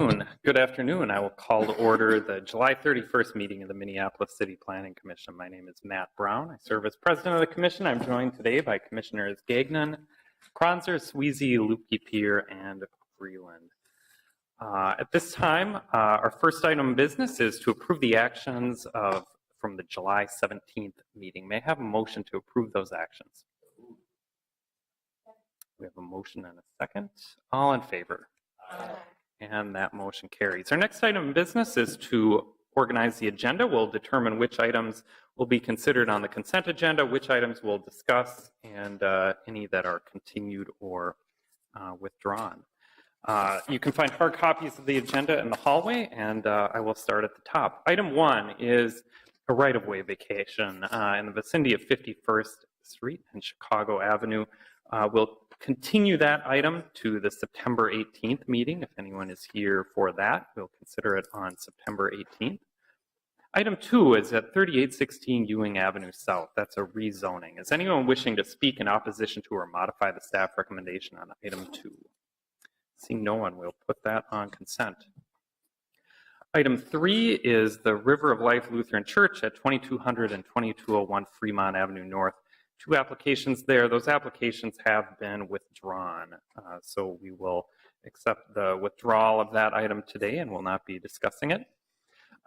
Good afternoon. I will call to order the July 31st meeting of the Minneapolis City Planning Commission. My name is Matt Brown. I serve as president of the commission. I'm joined today by Commissioners Gagnon, Kronzer, Sweezy, Lupke-Peer, and Freeland. At this time, our first item of business is to approve the actions from the July 17th meeting. May I have a motion to approve those actions? We have a motion and a second. All in favor? Aye. And that motion carries. Our next item of business is to organize the agenda. We'll determine which items will be considered on the consent agenda, which items we'll discuss, and any that are continued or withdrawn. You can find hard copies of the agenda in the hallway, and I will start at the top. Item 1 is a right-of-way vacation in the vicinity of 51st Street and Chicago Avenue. We'll continue that item to the September 18th meeting. If anyone is here for that, we'll consider it on September 18th. Item 2 is at 3816 Ewing Avenue South. That's a rezoning. Is anyone wishing to speak in opposition to or modify the staff recommendation on item 2? Seeing no one, we'll put that on consent. Item 3 is the River of Life Lutheran Church at 2200 and 2201 Fremont Avenue North. 2 applications there. Those applications have been withdrawn. So we will accept the withdrawal of that item today and will not be discussing it.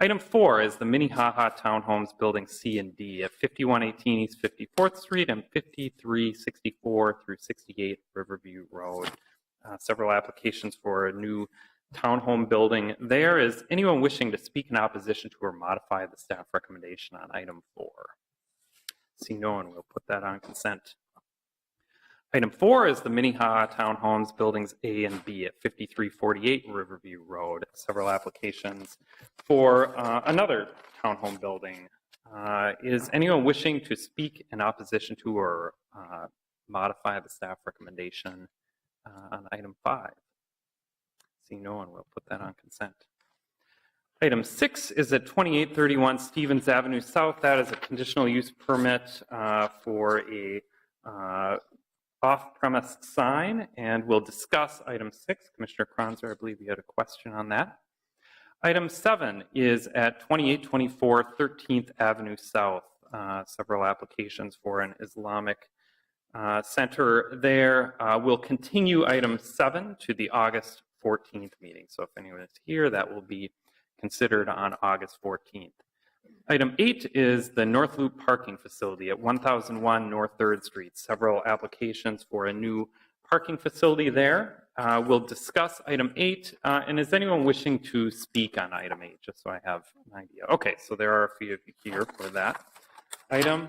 Item 4 is the Minnehaha Townhomes Building C and D at 5118 East 54th Street and 5364 through 68 Riverview Road. Several applications for a new townhome building there. Is anyone wishing to speak in opposition to or modify the staff recommendation on item 4? See no one, we'll put that on consent. Item 4 is the Minnehaha Townhomes Buildings A and B at 5348 Riverview Road. Several applications for another townhome building. Is anyone wishing to speak in opposition to or modify the staff recommendation on item 5? See no one, we'll put that on consent. Item 6 is at 2831 Stevens Avenue South. That is a conditional use permit for a off-premise sign, and we'll discuss item 6. Commissioner Kronzer, I believe you had a question on that. Item 7 is at 2824 13th Avenue South. Several applications for an Islamic center there. We'll continue item 7 to the August 14th meeting. So if anyone is here, that will be considered on August 14th. Item 8 is the North Loop parking facility at 1001 North 3rd Street. Several applications for a new parking facility there. We'll discuss item 8. And is anyone wishing to speak on item 8, just so I have an idea? Okay, so there are a few of you here for that item.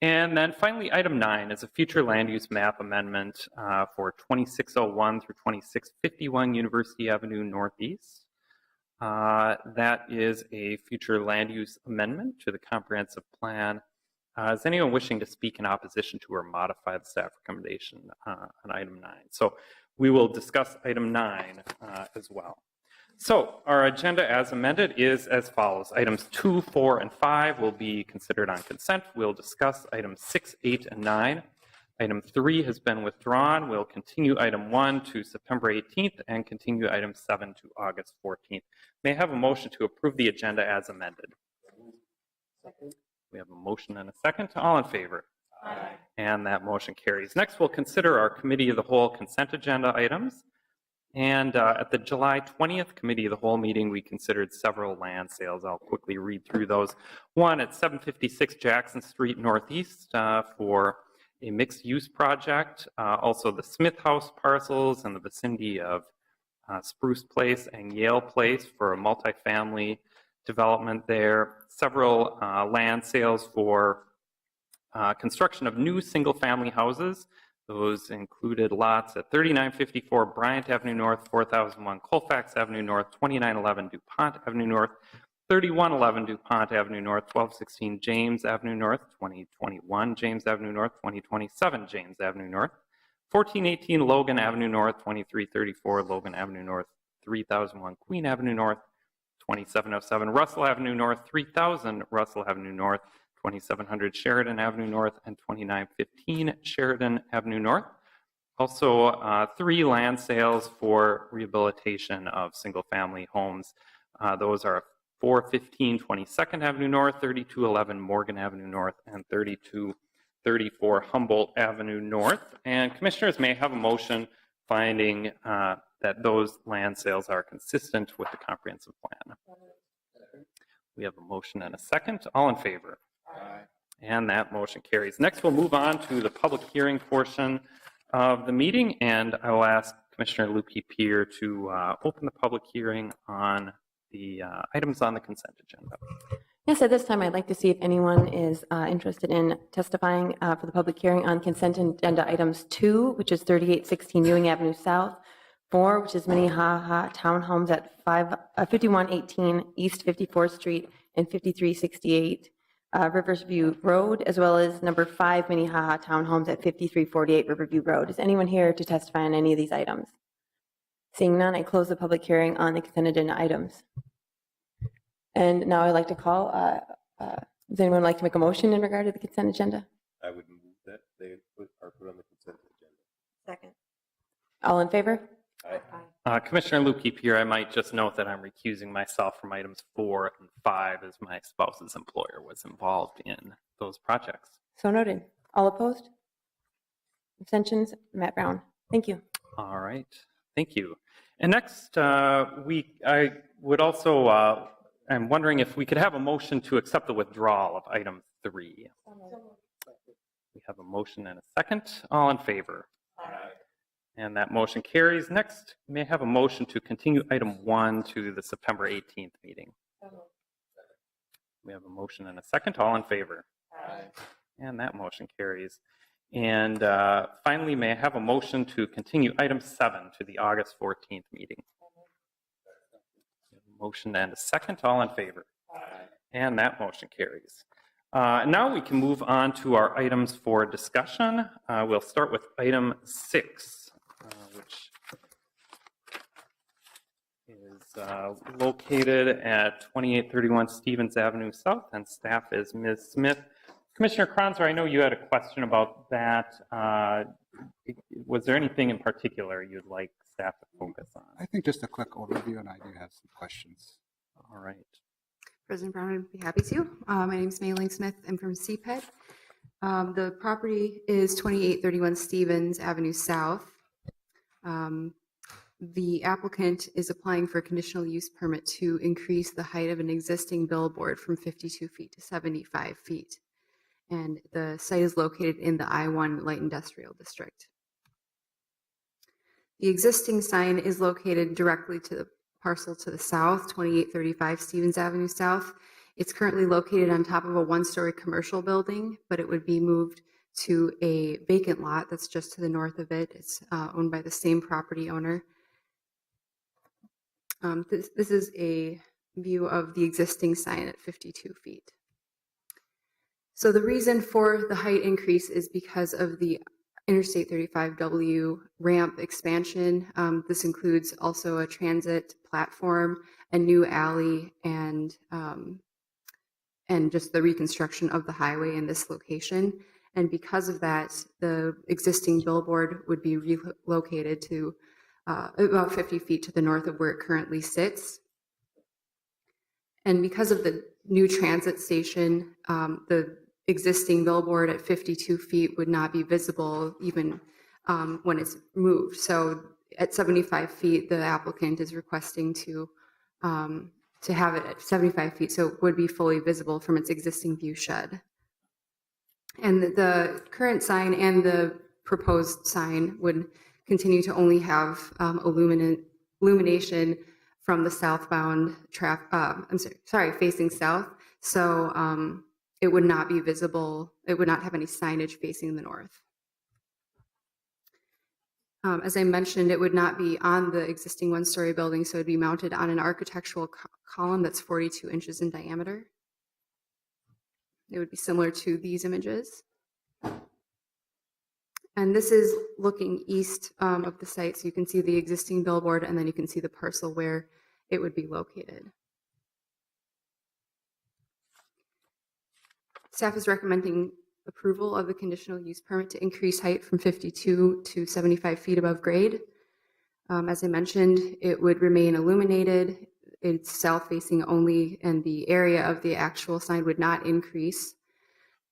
And then finally, item 9 is a future land use map amendment for 2601 through 2651 University Avenue Northeast. That is a future land use amendment to the comprehensive plan. Is anyone wishing to speak in opposition to or modify the staff recommendation on item 9? So we will discuss item 9 as well. So our agenda as amended is as follows. Items 2, 4, and 5 will be considered on consent. We'll discuss items 6, 8, and 9. Item 3 has been withdrawn. We'll continue item 1 to September 18th and continue item 7 to August 14th. May I have a motion to approve the agenda as amended? Second. We have a motion and a second. All in favor? Aye. And that motion carries. Next, we'll consider our Committee of the Whole consent agenda items. And at the July 20th Committee of the Whole meeting, we considered several land sales. I'll quickly read through those. One at 756 Jackson Street Northeast for a mixed-use project. Also the Smith House parcels in the vicinity of Spruce Place and Yale Place for a multifamily development there. Several land sales for construction of new single-family houses. Those included lots at 3954 Bryant Avenue North, 4001 Colfax Avenue North, 2911 DuPont Avenue North, 3111 DuPont Avenue North, 1216 James Avenue North, 2021 James Avenue North, 2027 James Avenue North, 1418 Logan Avenue North, 2334 Logan Avenue North, 3001 Queen Avenue North, 2707 Russell Avenue North, 3000 Russell Avenue North, 2700 Sheridan Avenue North, and 2915 Sheridan Avenue North. Also, 3 land sales for rehabilitation of single-family homes. Those are 415 22nd Avenue North, 3211 Morgan Avenue North, and 3234 Humboldt Avenue North. And commissioners may have a motion finding that those land sales are consistent with the comprehensive plan. We have a motion and a second. All in favor? Aye. And that motion carries. Next, we'll move on to the public hearing portion of the meeting, and I will ask Commissioner Lukey-Peer to open the public hearing on the items on the consent agenda. Yes, at this time, I'd like to see if anyone is interested in testifying for the public hearing on consent agenda items 2, which is 3816 Ewing Avenue South, 4, which is Minnehaha Townhomes at 5118 East 54th Street and 5368 Riversview Road, as well as number 5 Minnehaha Townhomes at 5348 Riverview Road. Is anyone here to testify on any of these items? Seeing none, I close the public hearing on the consent agenda items. And now I'd like to call, does anyone like to make a motion in regard to the consent agenda? I would move that they are put on the consent agenda. Second. All in favor? Aye. Commissioner Lukey-Peer, I might just note that I'm recusing myself from items 4 and 5 as my spouse's employer was involved in those projects. So noted. All opposed? Abstentions? Matt Brown. Thank you. All right. Thank you. And next, I would also, I'm wondering if we could have a motion to accept the withdrawal of item 3. We have a motion and a second. All in favor? Aye. And that motion carries. Next, may I have a motion to continue item 1 to the September 18th meeting? We have a motion and a second. All in favor? Aye. And that motion carries. And finally, may I have a motion to continue item 7 to the August 14th meeting? Motion and a second. All in favor? Aye. And that motion carries. Now we can move on to our items for discussion. We'll start with item 6, which is located at 2831 Stevens Avenue South, and staff is Ms. Smith. Commissioner Kronzer, I know you had a question about that. Was there anything in particular you'd like staff to focus on? I think just a quick overview, and I do have some questions. All right. President Brown would be happy to. My name is Mayling Smith. I'm from CPED. The property is 2831 Stevens Avenue South. The applicant is applying for a conditional use permit to increase the height of an existing billboard from 52 feet to 75 feet. And the site is located in the I-1 Light Industrial District. The existing sign is located directly to the parcel to the south, 2835 Stevens Avenue South. It's currently located on top of a 1-story commercial building, but it would be moved to a vacant lot that's just to the north of it. It's owned by the same property owner. This is a view of the existing sign at 52 feet. So the reason for the height increase is because of the Interstate 35W ramp expansion. This includes also a transit platform, a new alley, and just the reconstruction of the highway in this location. And because of that, the existing billboard would be relocated to about 50 feet to the north of where it currently sits. And because of the new transit station, the existing billboard at 52 feet would not be visible even when it's moved. So at 75 feet, the applicant is requesting to have it at 75 feet, so it would be fully visible from its existing view shed. And the current sign and the proposed sign would continue to only have illumination from the southbound facing south. So it would not be visible. It would not have any signage facing the north. As I mentioned, it would not be on the existing 1-story building, so it would be mounted on an architectural column that's 42 inches in diameter. It would be similar to these images. And this is looking east of the site, so you can see the existing billboard, and then you can see the parcel where it would be located. Staff is recommending approval of the conditional use permit to increase height from 52 to 75 feet above grade. As I mentioned, it would remain illuminated. It's south-facing only, and the area of the actual sign would not increase.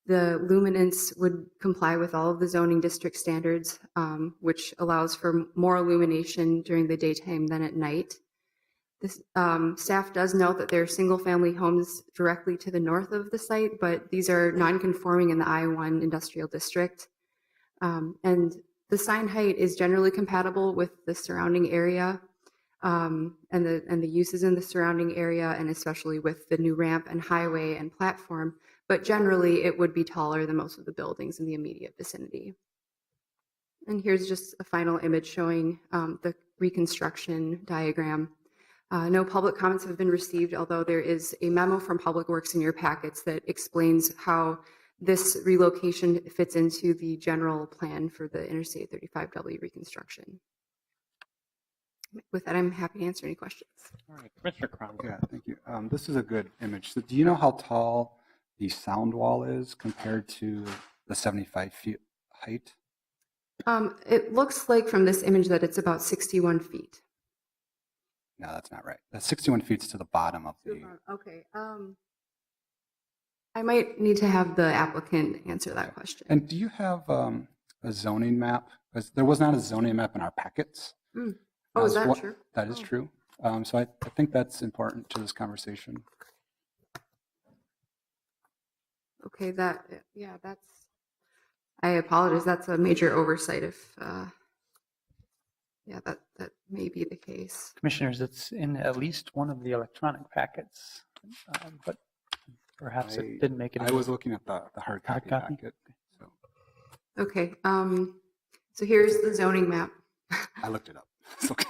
The luminance would comply with all of the zoning district standards, which allows for more illumination during the daytime than at night. This, staff does note that there are single-family homes directly to the north of the site, but these are non-conforming in the I-1 industrial district. And the sign height is generally compatible with the surrounding area and the uses in the surrounding area, and especially with the new ramp and highway and platform. But generally, it would be taller than most of the buildings in the immediate vicinity. And here's just a final image showing the reconstruction diagram. No public comments have been received, although there is a memo from Public Works in your packets that explains how this relocation fits into the general plan for the Interstate 35W reconstruction. With that, I'm happy to answer any questions. All right, Commissioner Kronz. Yeah, thank you. This is a good image. So do you know how tall the sound wall is compared to the 75 feet height? It looks like from this image that it's about 61 feet. No, that's not right. That's 61 feet to the bottom of the... Okay. I might need to have the applicant answer that question. And do you have a zoning map? Because there was not a zoning map in our packets. Oh, is that true? That is true. So I think that's important to this conversation. Okay, that's, I apologize. That's a major oversight if, yeah, that may be the case. Commissioners, it's in at least one of the electronic packets, but perhaps it didn't make it. I was looking at the hard copy packet. So Okay, so here's the zoning map. I looked it up. It's okay.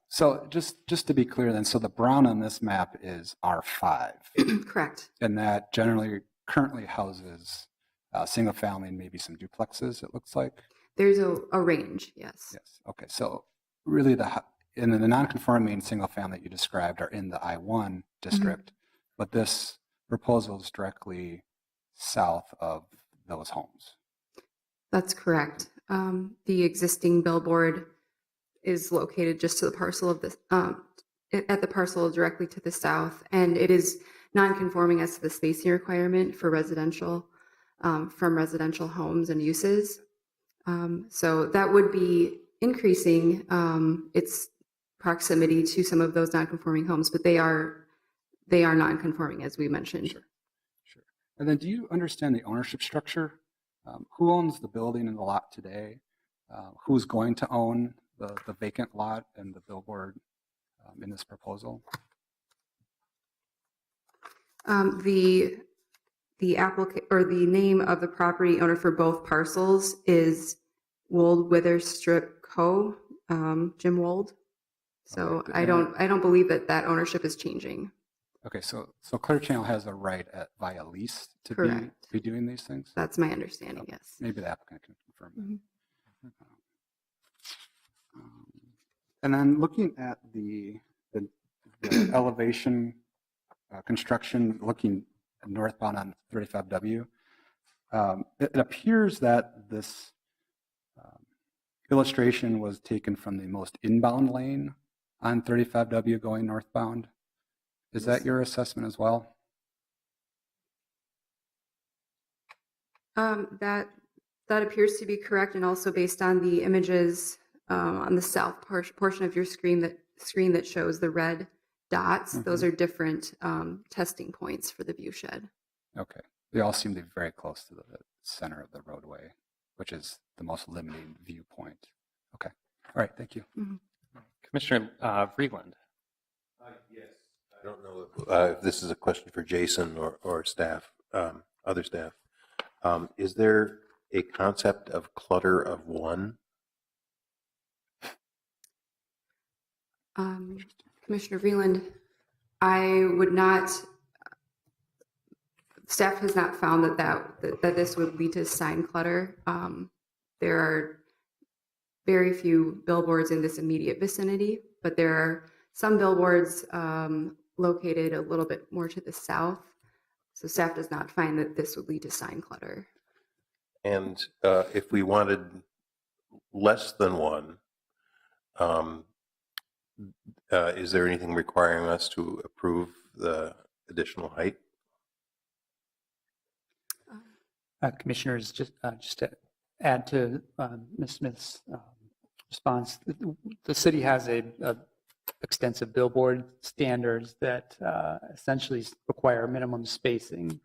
So just to be clear then, so the brown on this map is R5. Correct. And that generally currently houses single family and maybe some duplexes, it looks like. There's a range, yes. Yes. Okay. So really the non-conforming single family that you described are in the I-1 district, but this proposal is directly south of those homes. That's correct. The existing billboard is located just to the parcel of this, at the parcel directly to the south, and it is non-conforming as to the spacing requirement for residential, from residential homes and uses. So that would be increasing its proximity to some of those non-conforming homes, but they are non-conforming, as we mentioned. Sure. Sure. And then do you understand the ownership structure? Who owns the building and the lot today? Who's going to own the vacant lot and the billboard in this proposal? The applicant or the name of the property owner for both parcels is Wold Witherstrip Co. Jim Wold. So Okay, I don't believe that ownership is changing. Okay, so Clear Channel has a right via lease to be doing these things? That's my understanding, Okay. yes. Maybe the applicant can confirm that. And then looking at the elevation construction looking northbound on 35W, it appears that this illustration was taken from the most inbound lane on 35W going northbound. Is that your assessment as well? That appears to be correct, and also based on the images on the south portion of your screen that shows the red dots. Those are different testing points for the view shed. Okay. They all seem to be very close to the center of the roadway, which is the most limiting viewpoint. Okay. All right. Thank you. Commissioner Vreeland. Yes. I don't know if this is a question for Jason or staff, other staff. Is there a concept of clutter of one? Commissioner Vreeland, I would not. Staff has not found that this would lead to sign clutter. There are very few billboards in this immediate vicinity, but there are some billboards located a little bit more to the south. So staff does not find that this would lead to sign clutter. And if we wanted less than one, is there anything requiring us to approve the additional height? Commissioners, just to add to Ms. Smith's response, the city has a extensive billboard standards that essentially require minimum spacing.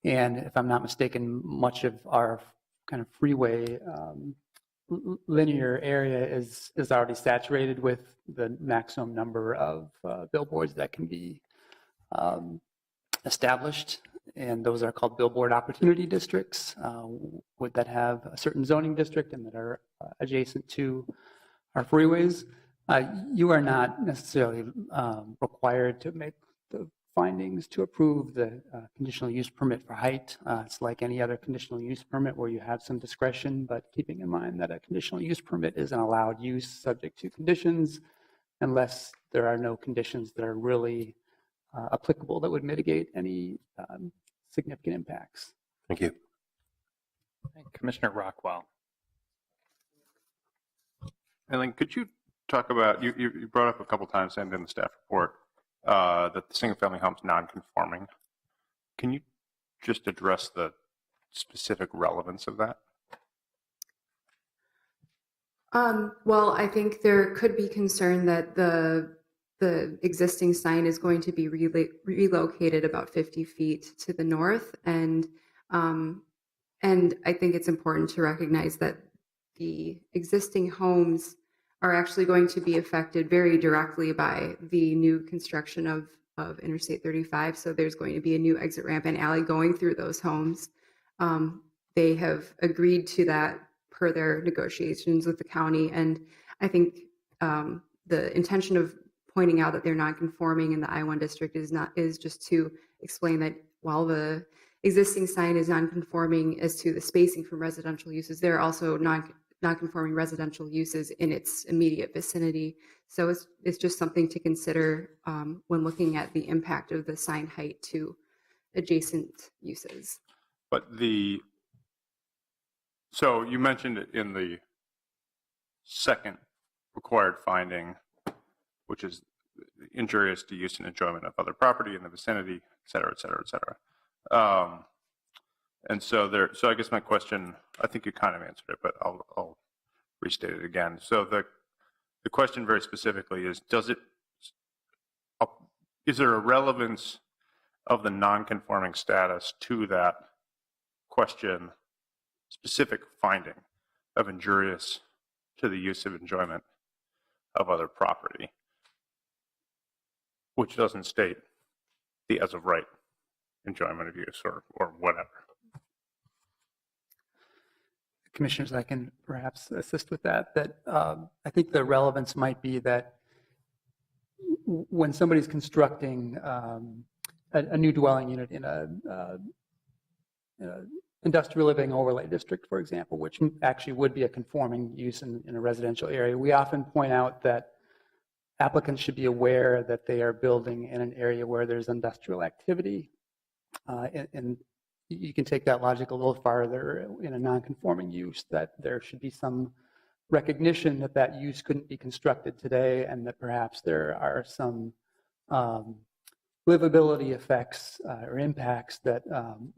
And if I'm not mistaken, much of our kind of freeway linear area is already saturated with the maximum number of billboards that can be established. And those are called billboard opportunity districts that have a certain zoning district and that are adjacent to our freeways. You are not necessarily required to make the findings to approve the conditional use permit for height. It's like any other conditional use permit where you have some discretion, but keeping in mind that a conditional use permit is an allowed use subject to conditions unless there are no conditions that are really applicable that would mitigate any significant impacts. Thank you. Commissioner Rockwell. Ellen, could you talk about, you brought up a couple times and in the staff report that the single-family home's non-conforming. Can you just address the specific relevance of that? Well, I think there could be concern that the existing sign is going to be relocated about 50 feet to the north, and I think it's important to recognize that the existing homes are actually going to be affected very directly by the new construction of Interstate 35. So there's going to be a new exit ramp and alley going through those homes. They have agreed to that per their negotiations with the county. And I think the intention of pointing out that they're non-conforming in the I-1 district is just to explain that while the existing sign is non-conforming as to the spacing from residential uses, there are also non-conforming residential uses in its immediate vicinity. So it's just something to consider when looking at the impact of the sign height to adjacent uses. But so you mentioned it in the second required finding, which is injurious to use and enjoyment of other property in the vicinity, et cetera, et cetera, et cetera. And so I guess my question, I think you kind of answered it, but I'll restate it again. So the question very specifically is, is there a relevance of the non-conforming status to that question, specific finding of injurious to the use of enjoyment of other property, which doesn't state the as of right enjoyment of use or whatever? Commissioners, I can perhaps assist with that. I think the relevance might be that when somebody's constructing a new dwelling unit in a industrial living overlay district, for example, which actually would be a conforming use in a residential area, we often point out that applicants should be aware that they are building in an area where there's industrial activity. And you can take that logic a little farther in a non-conforming use, that there should be some recognition that that use couldn't be constructed today and that perhaps there are some livability effects or impacts that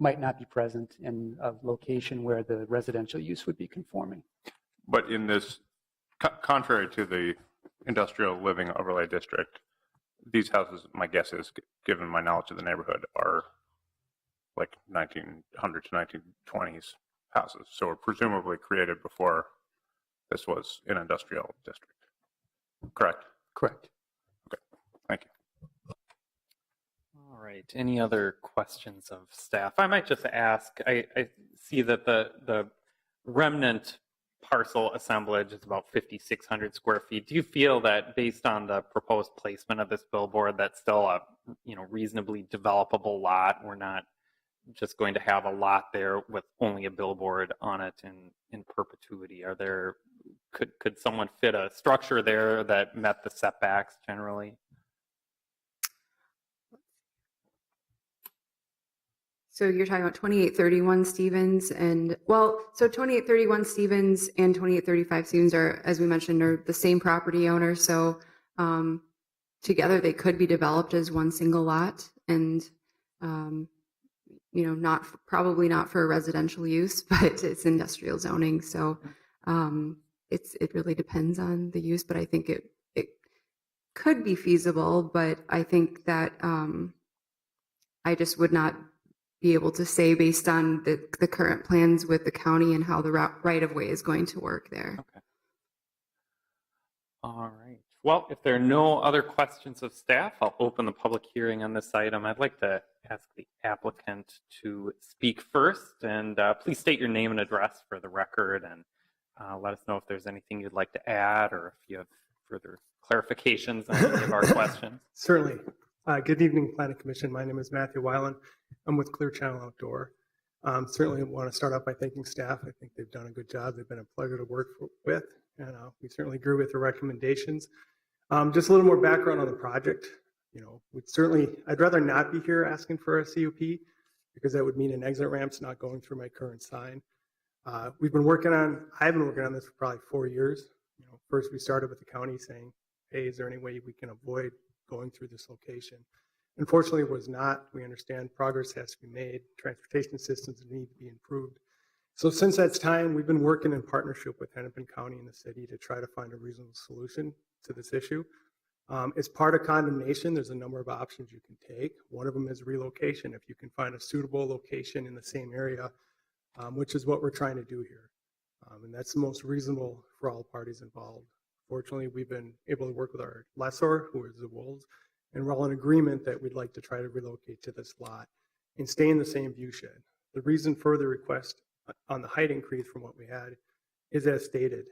might not be present in a location where the residential use would be conforming. But in this, contrary to the industrial living overlay district, these houses, my guess is, given my knowledge of the neighborhood, are like 1900 to 1920s houses. So were presumably created before this was an industrial district. Correct? Correct. Okay, thank you. All right. Any other questions of staff? I might just ask, I see that the remnant parcel assemblage is about 5,600 square feet. Do you feel that based on the proposed placement of this billboard, that's still a reasonably developable lot? We're not just going to have a lot there with only a billboard on it in perpetuity. Could someone fit a structure there that met the setbacks generally? So you're talking about 2831 Stevens and, well, so 2831 Stevens and 2835 Stevens are, as we mentioned, are the same property owner. So together they could be developed as one single lot and, not probably not for residential use, but it's industrial zoning. So it really depends on the use, but I think it could be feasible, but I think that I just would not be able to say based on the current plans with the county and how the right of way is going to work there. Okay. All right. Well, if there are no other questions of staff, I'll open the public hearing on this item. I'd like to ask the applicant to speak first, and please state your name and address for the record, and let us know if there's anything you'd like to add or if you have further clarifications on any of our questions. Certainly. Good evening, Planning Commission. My name is Matthew Weiland. I'm with Clear Channel Outdoor. Certainly want to start off by thanking staff. I think they've done a good job. They've been a pleasure to work with, and we certainly agree with the recommendations. Just a little more background on the project. I'd rather not be here asking for a CUP because that would mean an exit ramp's not going through my current sign. I've been working on this for probably 4 years. First we started with the county saying, hey, is there any way we can avoid going through this location? Unfortunately, it was not. We understand progress has to be made. Transportation systems need to be improved. So since that time, we've been working in partnership with Hennepin County and the city to try to find a reasonable solution to this issue. As part of condemnation, there's a number of options you can take. One of them is relocation. If you can find a suitable location in the same area, which is what we're trying to do here. And that's the most reasonable for all parties involved. Fortunately, we've been able to work with our lessor, who is the Wolves, and we're all in agreement that we'd like to try to relocate to this lot and stay in the same view shed. The reason for the request on the height increase from what we had is as stated.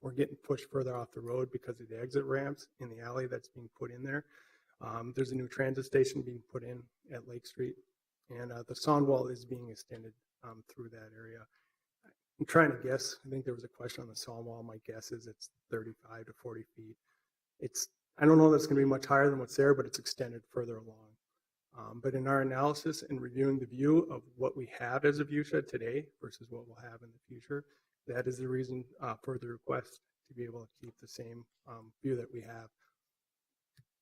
We're getting pushed further off the road because of the exit ramps in the alley that's being put in there. There's a new transit station being put in at Lake Street, and the sound wall is being extended through that area. I'm trying to guess. I think there was a question on the sound wall. My guess is it's 35 to 40 feet. I don't know that it's going to be much higher than what's there, but it's extended further along. But in our analysis and reviewing the view of what we have as a view shed today versus what we'll have in the future, that is the reason for the request to be able to keep the same view that we have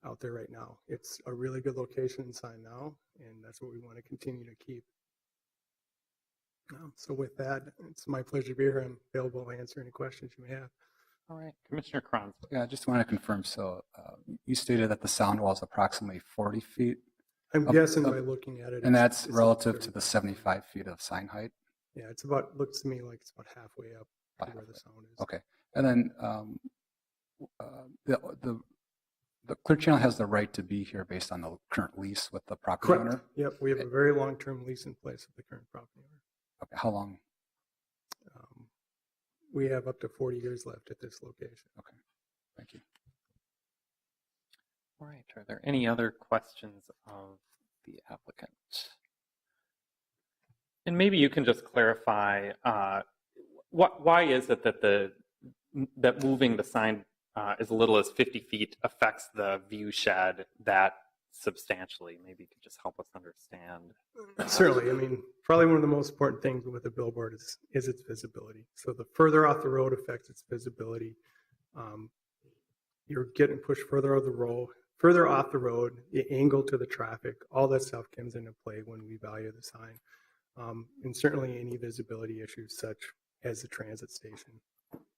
out there right now. It's a really good location and sign now, and that's what we want to continue to keep. So with that, it's my pleasure to be here. I'm available to answer any questions you may have. All right, Commissioner Kranz. Yeah, I just want to confirm. So you stated that the sound wall is approximately 40 feet. I'm guessing by looking at it. And that's it's relative to 35. the 75 feet of sign height? Yeah, looks to me like it's about halfway up to where the sound is. Okay. And then the Clear Channel has the right to be here based on the current lease with the property Correct. owner? Yep, we have a very long-term lease in place with the current property owner. Okay. How long? We have up to 40 years left at this location. Okay. Thank you. All right, are there any other questions of the applicant? And maybe you can just clarify, why is it that moving the sign as little as 50 feet affects the view shed that substantially? Maybe you could just help us understand. Certainly. I mean, probably one of the most important things with a billboard is its visibility. So the further off the road affects its visibility. You're getting pushed further off the road, the angle to the traffic, all that stuff comes into play when we value the sign. And certainly any visibility issues such as the transit station.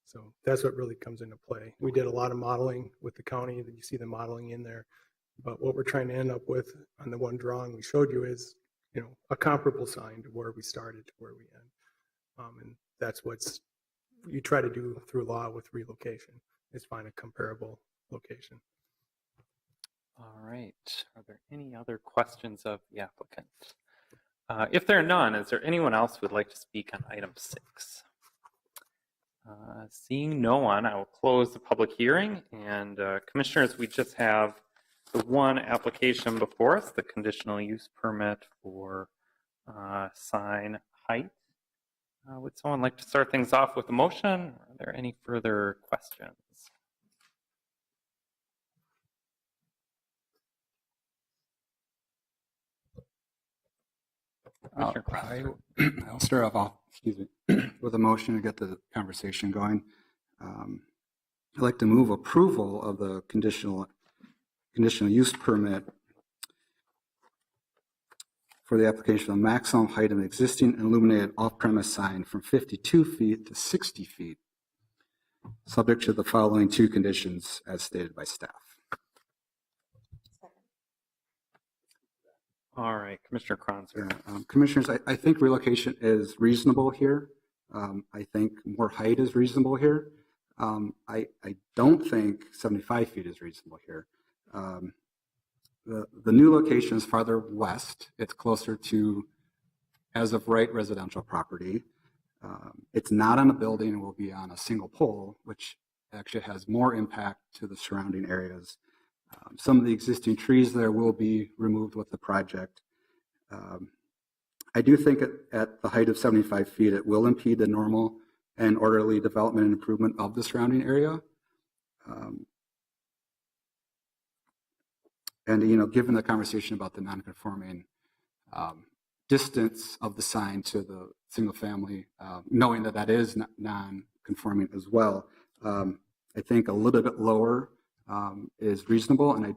So that's what really comes into play. We did a lot of modeling with the county. You see the modeling in there. But what we're trying to end up with on the one drawing we showed you is, a comparable sign to where we started to where we end. And that's what you try to do through law with relocation, is find a comparable location. All right, are there any other questions of the applicant? If there are none, is there anyone else who would like to speak on item 6? Seeing no one, I will close the public hearing. And commissioners, we just have the one application before us, the conditional use permit for sign height. Would someone like to start things off with a motion? Are there any further questions? Commissioner Kranz. I'll start off, excuse me, with a motion to get the conversation going. I'd like to move approval of the conditional use permit for the application of maximum height of an existing illuminated off-premise sign from 52 feet to 60 feet, subject to the following two conditions as stated by staff. All right, Commissioner Kranzer. Commissioners, I think relocation is reasonable here. I think more height is reasonable here. I don't think 75 feet is reasonable here. The new location is farther west. It's closer to as of right residential property. It's not on a building, it will be on a single pole, which actually has more impact to the surrounding areas. Some of the existing trees there will be removed with the project. I do think at the height of 75 feet, it will impede the normal and orderly development and improvement of the surrounding area. And, you know, given the conversation about the non-conforming distance of the sign to the single family, knowing that that is non-conforming as well, I think a little bit lower is reasonable, and I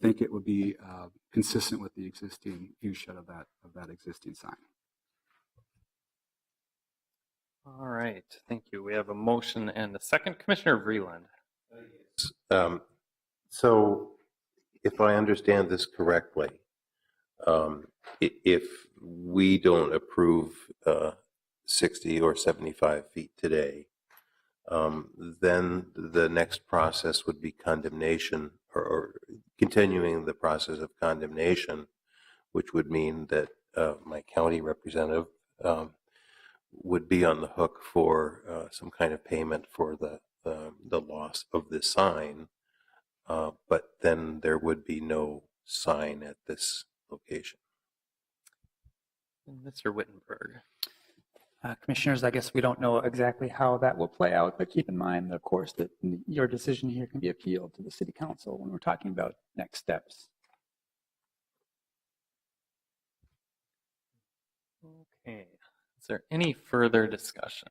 think it would be consistent with the existing view shed of that existing sign. All right, thank you. We have a motion and a second. Commissioner Vreeland. So if I understand this correctly, if we don't approve 60 or 75 feet today, then the next process would be condemnation or continuing the process of condemnation, which would mean that my county representative would be on the hook for some kind of payment for the loss of the sign, but then there would be no sign at this location. Mr. Wittenberg. Commissioners, I guess we don't know exactly how that will play out, but keep in mind, of course, that your decision here can be appealed to the City Council when we're talking about next steps. Okay, is there any further discussion?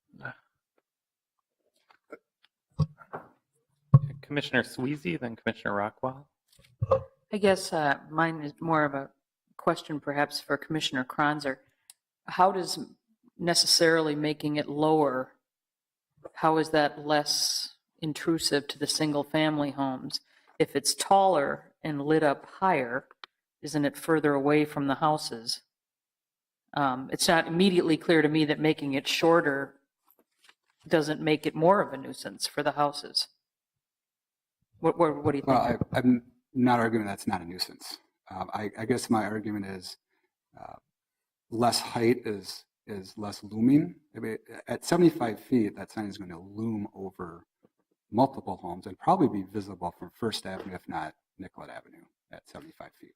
Commissioner Sweezy, then Commissioner Rockwell. I guess mine is more of a question perhaps for Commissioner Kranzer. How does necessarily making it lower, how is that less intrusive to the single family homes? If it's taller and lit up higher, isn't it further away from the houses? It's not immediately clear to me that making it shorter doesn't make it more of a nuisance for the houses. What do you think? Well, I'm not arguing that's not a nuisance. I guess my argument is less height is less looming. I mean, at 75 feet, that sign is going to loom over multiple homes and probably be visible from First Avenue, if not Nicollet Avenue, at 75 feet.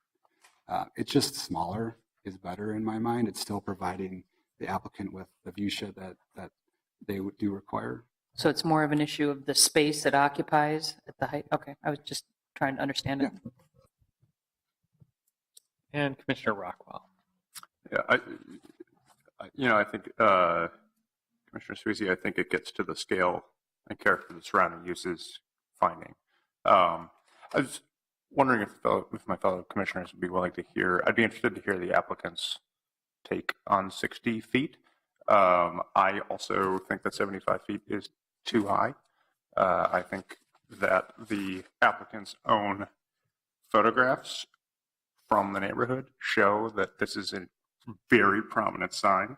It's just smaller is better in my mind. It's still providing the applicant with the view shed that they do require. So it's more of an issue of the space it occupies at the height? Okay, I was just trying to understand it. And Commissioner Rockwell. Yeah, I think, Commissioner Sweezy, I think it gets to the scale and character of the surrounding uses finding. I was wondering if my fellow commissioners would be willing to hear, I'd be interested to hear the applicant's take on 60 feet. I also think that 75 feet is too high. I think that the applicant's own photographs from the neighborhood show that this is a very prominent sign.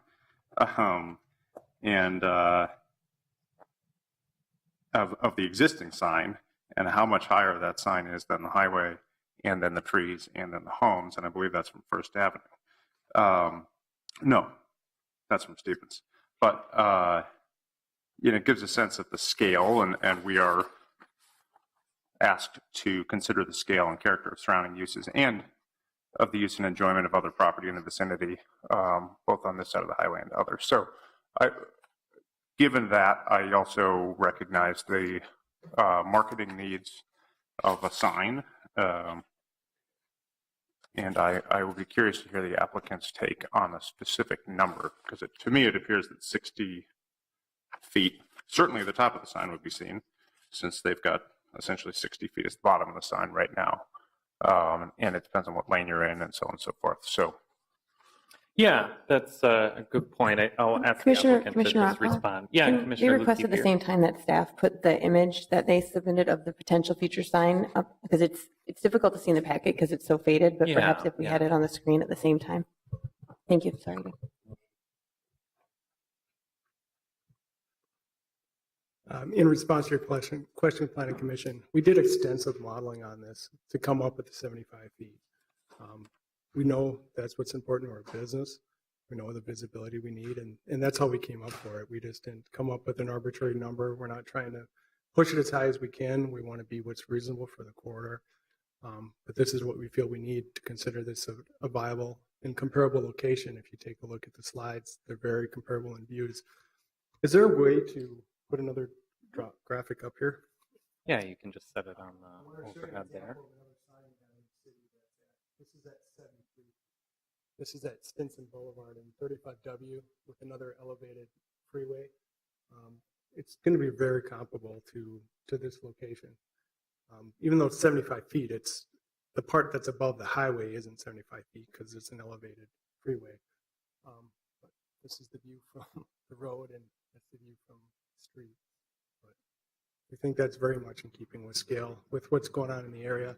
And of the existing sign and how much higher that sign is than the highway and then the trees and then the homes. And I believe that's from First Avenue. No, that's from Stevens. But, it gives a sense of the scale, and we are asked to consider the scale and character of surrounding uses and of the use and enjoyment of other property in the vicinity, both on this side of the highway and others. So given that, I also recognize the marketing needs of a sign. And I would be curious to hear the applicant's take on a specific number, because to me, it appears that 60 feet, certainly the top of the sign would be seen, since they've got essentially 60 feet as the bottom of the sign right now. And it depends on what lane you're in and so on and so forth. So Yeah, that's a good point. I'll ask Commissioner- the applicant Commissioner to just Rockwell? respond. Yeah, Can Commissioner we request at the Lukey same time that staff put the image that they submitted of the potential future sign up? Because it's difficult to see in the packet because it's so faded, but Yeah, perhaps if we yeah. had it on the screen at the same time. Thank you. Sorry. In response to your question, Planning Commission, we did extensive modeling on this to come up with the 75 feet. We know that's what's important to our business. We know the visibility we need, and that's how we came up for it. We just didn't come up with an arbitrary number. We're not trying to push it as high as we can. We want to be what's reasonable for the corridor. But this is what we feel we need to consider this a viable and comparable location. If you take a look at the slides, they're very comparable in views. Is there a way to put another graphic up here? Yeah, you can just set it on the overhead there. This is at 73. This is at Stinson Boulevard and 35W with another elevated freeway. It's going to be very comparable to this location. Even though it's 75 feet, it's the part that's above the highway isn't 75 feet because it's an elevated freeway. But this is the view from the road and that's the view from the street. But we think that's very much in keeping with scale with what's going on in the area.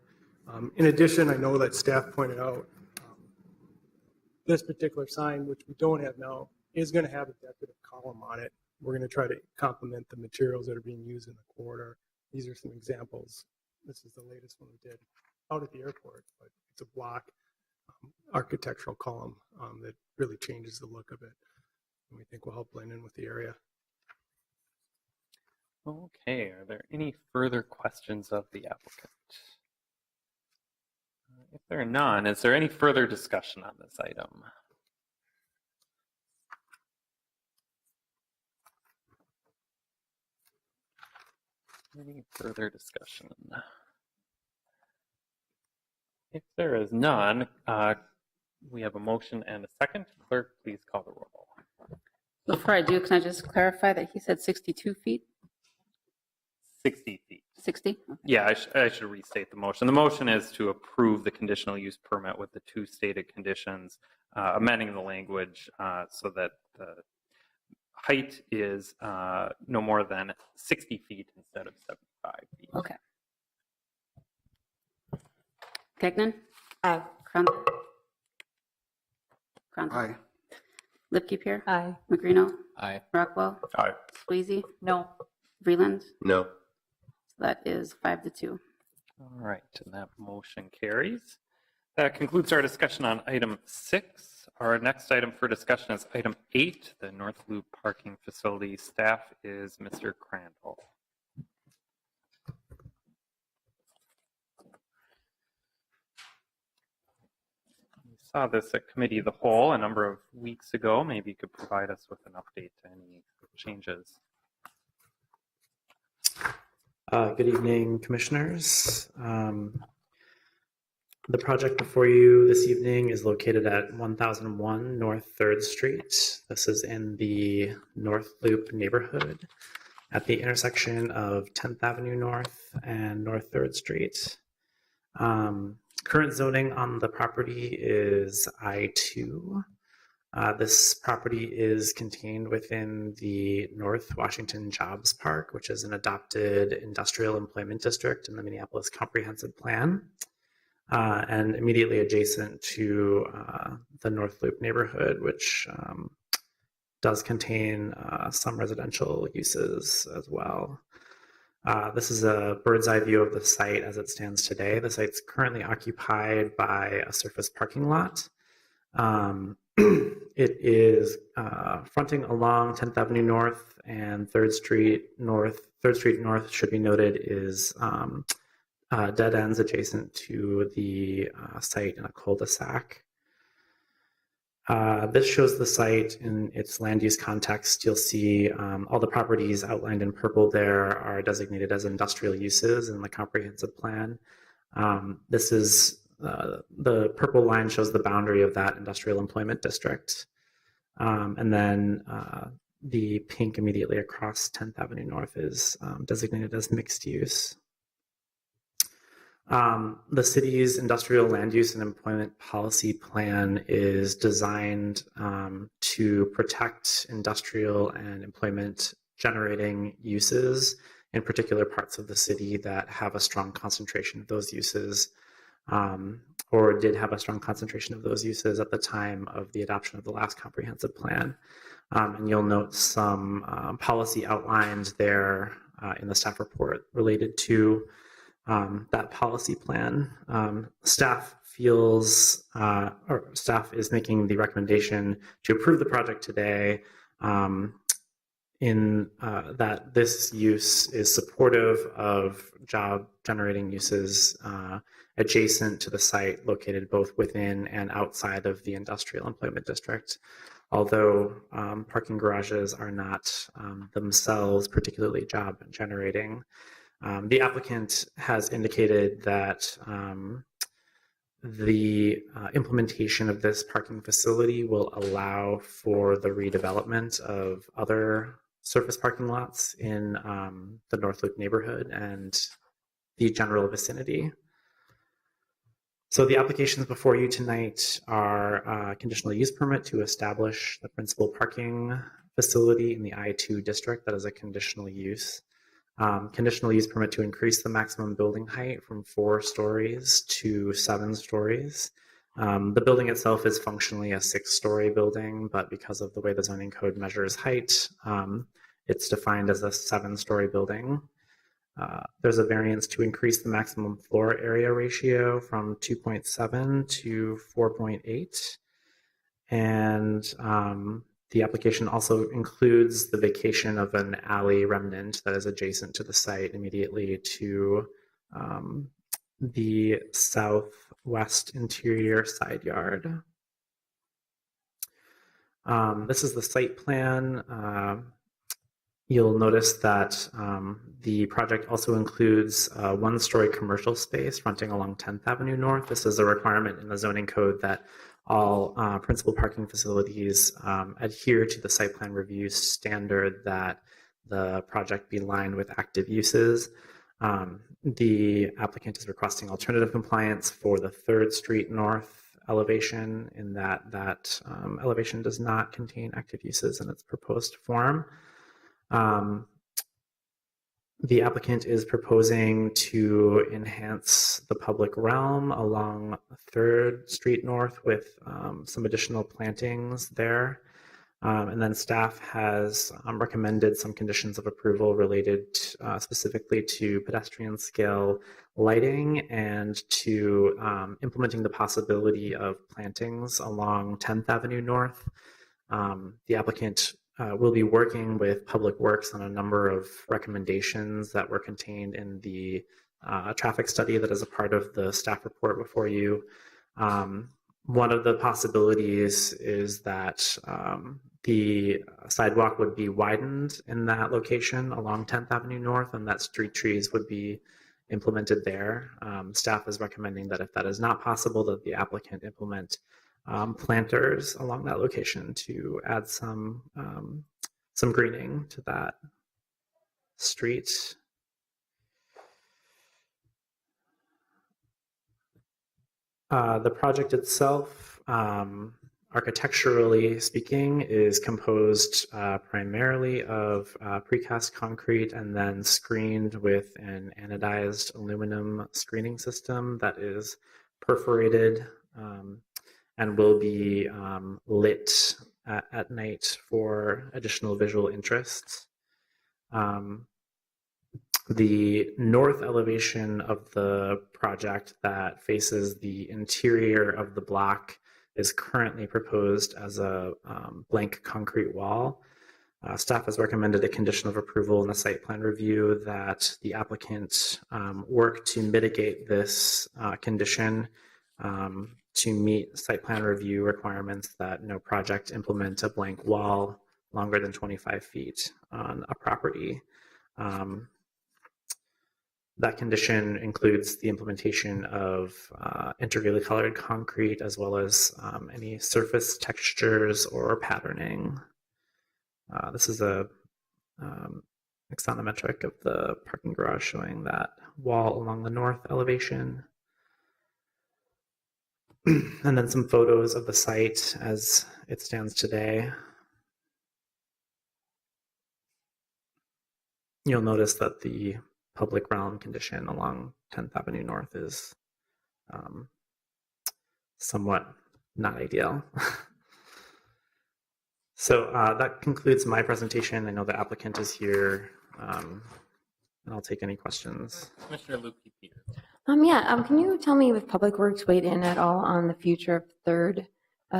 In addition, I know that staff pointed out this particular sign, which we don't have now, is going to have a decorative column on it. We're going to try to complement the materials that are being used in the corridor. These are some examples. This is the latest one we did out at the airport, but it's a block architectural column that really changes the look of it. And we think will help blend in with the area. Okay, are there any further questions of the applicant? If there are none, is there any further discussion on this item? Any further discussion? If there is none, we have a motion and a second. Clerk, please call the roll. Before I do, can I just clarify that he said 62 feet? 60 feet. 60? Okay. Yeah, I should restate the motion. The motion is to approve the conditional use permit with the two stated conditions, amending the language so that the height is no more than 60 feet instead of 75 feet. Okay. Gagnon? Aye. Kronzer? Kronzer? Aye. Lipke-Pier? Aye. Magrino? Aye. Rockwell? Aye. Squeezy? No. Vreeland? No. So that is 5-2. All right, and that motion carries. That concludes our discussion on item 6. Our next item for discussion is item 8, the North Loop parking facility. Staff is Mr. Crandall. We saw this at Committee of the Whole a number of weeks ago. Maybe you could provide us with an update to any changes. Good evening, Commissioners. The project before you this evening is located at 1001 North 3rd Street. This is in the North Loop neighborhood at the intersection of 10th Avenue North and North 3rd Street. Current zoning on the property is I2. This property is contained within the North Washington Jobs Park, which is an adopted industrial employment district in the Minneapolis Comprehensive Plan, and immediately adjacent to the North Loop neighborhood, which does contain some residential uses as well. This is a bird's eye view of the site as it stands today. The site's currently occupied by a surface parking lot. It is fronting along 10th Avenue North and 3rd Street North. 3rd Street North, should be noted, is dead ends adjacent to the site in a cul-de-sac. This shows the site in its land use context. You'll see all the properties outlined in purple there are designated as industrial uses in the comprehensive plan. This is the purple line shows the boundary of that industrial employment district. And then the pink immediately across 10th Avenue North is designated as mixed use. The city's industrial land use and employment policy plan is designed to protect industrial and employment generating uses in particular parts of the city that have a strong concentration of those uses, or did have a strong concentration of those uses at the time of the adoption of the last comprehensive plan. And you'll note some policy outlined there in the staff report related to that policy plan. Staff feels, or staff is making the recommendation to approve the project today in that this use is supportive of job generating uses adjacent to the site located both within and outside of the industrial employment district. Although parking garages are not themselves particularly job generating, the applicant has indicated that the implementation of this parking facility will allow for the redevelopment of other surface parking lots in the North Loop neighborhood and the general vicinity. So the applications before you tonight are a conditional use permit to establish the principal parking facility in the I-2 district. That is a conditional use. Conditional use permit to increase the maximum building height from 4 stories to 7 stories. The building itself is functionally a 6-story building, but because of the way the zoning code measures height, it's defined as a 7-story building. There's a variance to increase the maximum floor area ratio from 2.7 to 4.8. And the application also includes the vacation of an alley remnant that is adjacent to the site immediately to the southwest interior side yard. This is the site plan. You'll notice that the project also includes a 1-story commercial space fronting along 10th Avenue North. This is a requirement in the zoning code that all principal parking facilities adhere to the site plan review standard that the project be lined with active uses. The applicant is requesting alternative compliance for the 3rd Street North elevation in that elevation does not contain active uses in its proposed form. The applicant is proposing to enhance the public realm along 3rd Street North with some additional plantings there. And then staff has recommended some conditions of approval related specifically to pedestrian scale lighting and to implementing the possibility of plantings along 10th Avenue North. The applicant will be working with Public Works on a number of recommendations that were contained in the traffic study that is a part of the staff report before you. One of the possibilities is that the sidewalk would be widened in that location along 10th Avenue North, and that street trees would be implemented there. Staff is recommending that if that is not possible, that the applicant implement planters along that location to add some greening to that street. The project itself, architecturally speaking, is composed primarily of precast concrete and then screened with an anodized aluminum screening system that is perforated and will be lit at night for additional visual interests. The north elevation of the project that faces the interior of the block is currently proposed as a blank concrete wall. Staff has recommended a condition of approval in the site plan review that the applicant work to mitigate this condition to meet site plan review requirements that no project implement a blank wall longer than 25 feet on a property. That condition includes the implementation of integrally colored concrete as well as any surface textures or patterning. This is a axonometric of the parking garage showing that wall along the north elevation. And then some photos of the site as it stands today. You'll notice that the public realm condition along 10th Avenue North is somewhat not ideal. So that concludes my presentation. I know the applicant is here, and I'll take any questions. Commissioner Lukey-Peters. Can you tell me if Public Works weighed in at all on the future of 3rd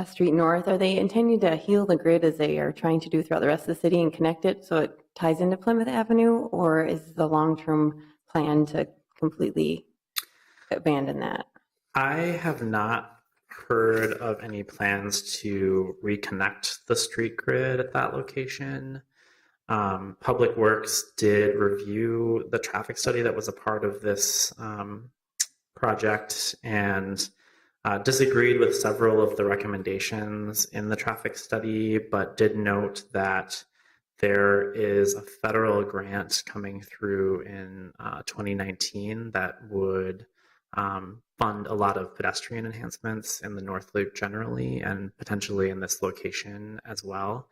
Street North? Are they intending to heal the grid as they are trying to do throughout the rest of the city and connect it so it ties into Plymouth Avenue, or is the long-term plan to completely abandon that? I have not heard of any plans to reconnect the street grid at that location. Public Works did review the traffic study that was a part of this project and disagreed with several of the recommendations in the traffic study, but did note that there is a federal grant coming through in 2019 that would fund a lot of pedestrian enhancements in the North Loop generally and potentially in this location as well.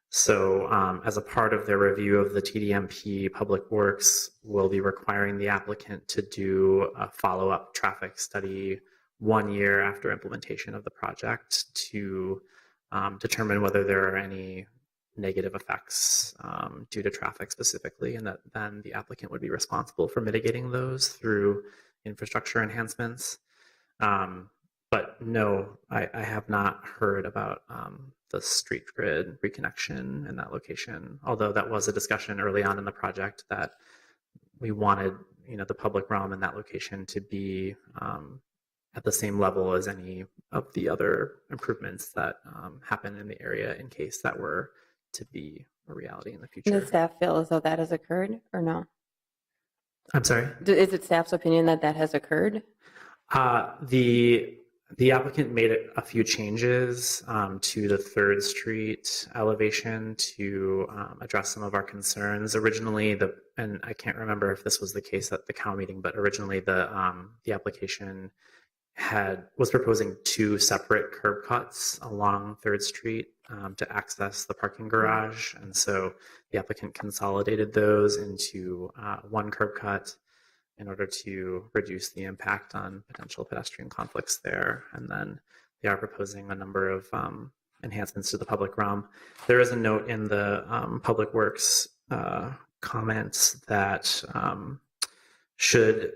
So as a part of their review of the TDMP, Public Works will be requiring the applicant to do a follow-up traffic study 1 year after implementation of the project to determine whether there are any negative effects due to traffic specifically, and that then the applicant would be responsible for mitigating those through infrastructure enhancements. But no, I have not heard about the street grid reconnection in that location, although that was a discussion early on in the project that we wanted the public realm in that location to be at the same level as any of the other improvements that happen in the area in case that were to be a reality in the future. Does staff feel as though that has occurred or no? I'm sorry? Is it staff's opinion that that has occurred? The applicant made a few changes to the 3rd Street elevation to address some of our concerns. Originally, and I can't remember if this was the case at the COW meeting, but originally the application was proposing 2 separate curb cuts along 3rd Street to access the parking garage. And so the applicant consolidated those into 1 curb cut in order to reduce the impact on potential pedestrian conflicts there. And then they are proposing a number of enhancements to the public realm. There is a note in the Public Works comments that should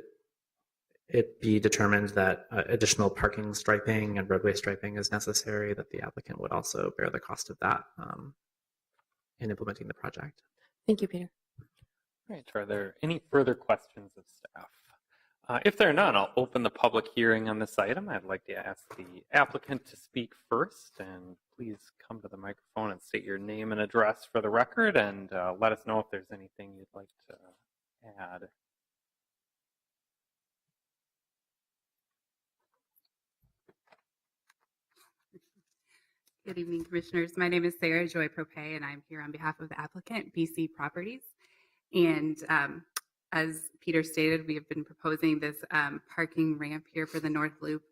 it be determined that additional parking striping and roadway striping is necessary, that the applicant would also bear the cost of that in implementing the project. Thank you, Peter. All right, are there any further questions of staff? If there are none, I'll open the public hearing on this item. I'd like to ask the applicant to speak first, and please come to the microphone and state your name and address for the record, and let us know if there's anything you'd like to add. Good evening, Commissioners. My name is Sarah Joy Prope, and I'm here on behalf of the applicant, BC Properties. And as Peter stated, we have been proposing this parking ramp here for the North Loop.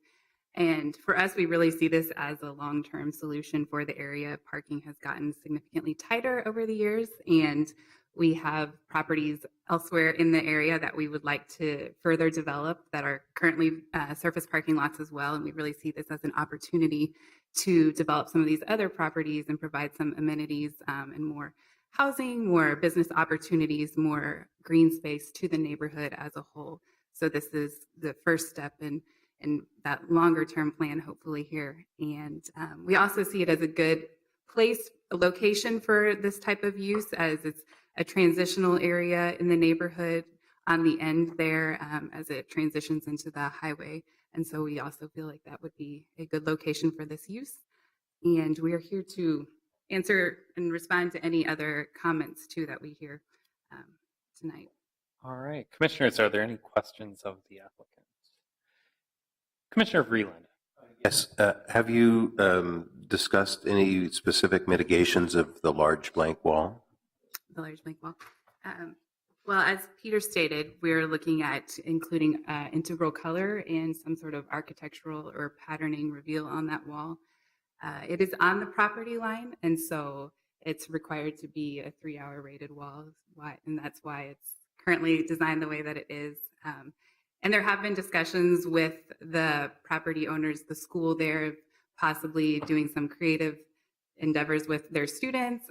And for us, we really see this as a long-term solution for the area. Parking has gotten significantly tighter over the years, and we have properties elsewhere in the area that we would like to further develop that are currently surface parking lots as well. And we really see this as an opportunity to develop some of these other properties and provide some amenities and more housing, more business opportunities, more green space to the neighborhood as a whole. So this is the first step in that longer term plan, hopefully here. And we also see it as a good place, a location for this type of use, as it's a transitional area in the neighborhood on the end there as it transitions into the highway. And so we also feel like that would be a good location for this use. And we are here to answer and respond to any other comments too that we hear tonight. All right. Commissioners, are there any questions of the applicant? Commissioner Vreeland. Yes. Have you discussed any specific mitigations of the large blank wall? The large blank wall. Well, as Peter stated, we're looking at including integral color and some sort of architectural or patterning reveal on that wall. It is on the property line, and so it's required to be a 3-hour rated wall, and that's why it's currently designed the way that it is. And there have been discussions with the property owners, the school there, possibly doing some creative endeavors with their students.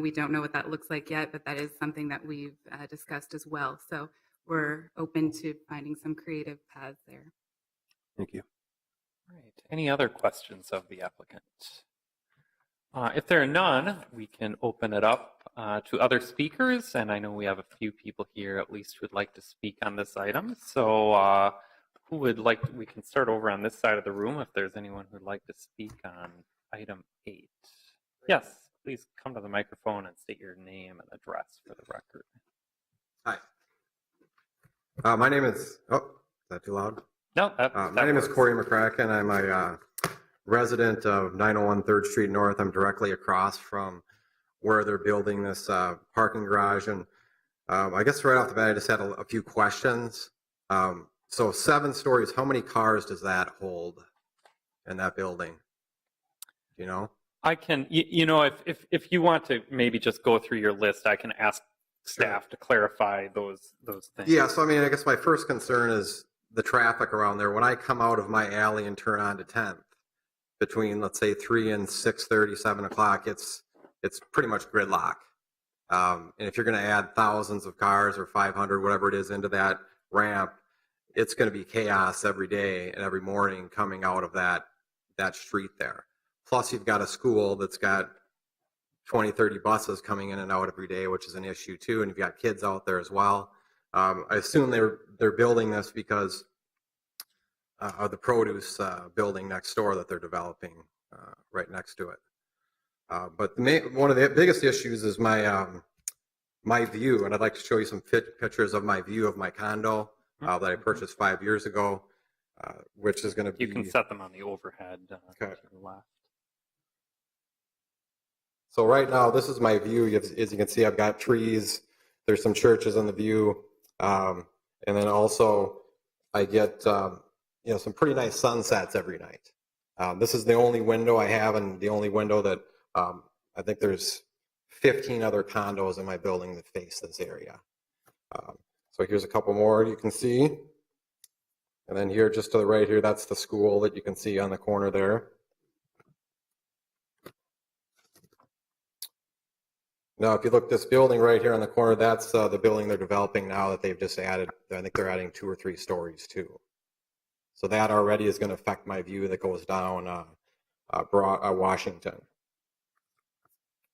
We don't know what that looks like yet, but that is something that we've discussed as well. So we're open to finding some creative paths there. Thank you. All right. Any other questions of the applicant? If there are none, we can open it up to other speakers. And I know we have a few people here at least who would like to speak on this item. So who would like to, we can start over on this side of the room if there's anyone who'd like to speak on item 8. Yes, please come to the microphone and state your name and address for the record. Hi. My name is, is that too loud? No, my name is Corey McCracken. I'm a resident of 901 3rd Street North. I'm directly across from where they're building this parking garage. And I guess right off the bat, I just had a few questions. So 7 stories, how many cars does that hold in that building? Do you know? I can, you know, if you want to maybe just go through your list, I can ask staff to clarify those things. Yeah, so I mean, I guess my first concern is the traffic around there. When I come out of my alley and turn on to 10th, between let's say 3 and 6:30, 7 o'clock, it's pretty much gridlock. And if you're going to add thousands of cars or 500, whatever it is, into that ramp, it's going to be chaos every day and every morning coming out of that street there. Plus, you've got a school that's got 20, 30 buses coming in and out every day, which is an issue too. And you've got kids out there as well. I assume they're building this because of the produce building next door that they're developing right next to it. But one of the biggest issues is my view, and I'd like to show you some pictures of my view of my condo that I purchased 5 years ago, which is going to be... You can set them on the overhead Okay. to the left. So right now, this is my view. As you can see, I've got trees. There's some churches in the view. And then also I get, some pretty nice sunsets every night. This is the only window I have, and the only window that I think there's 15 other condos in my building that face this area. So here's a couple more you can see. And then here, just to the right here, that's the school that you can see on the corner there. Now, if you look this building right here on the corner, that's the building they're developing now that they've just added. I think they're adding 2 or 3 stories too. So that already is going to affect my view that goes down Washington.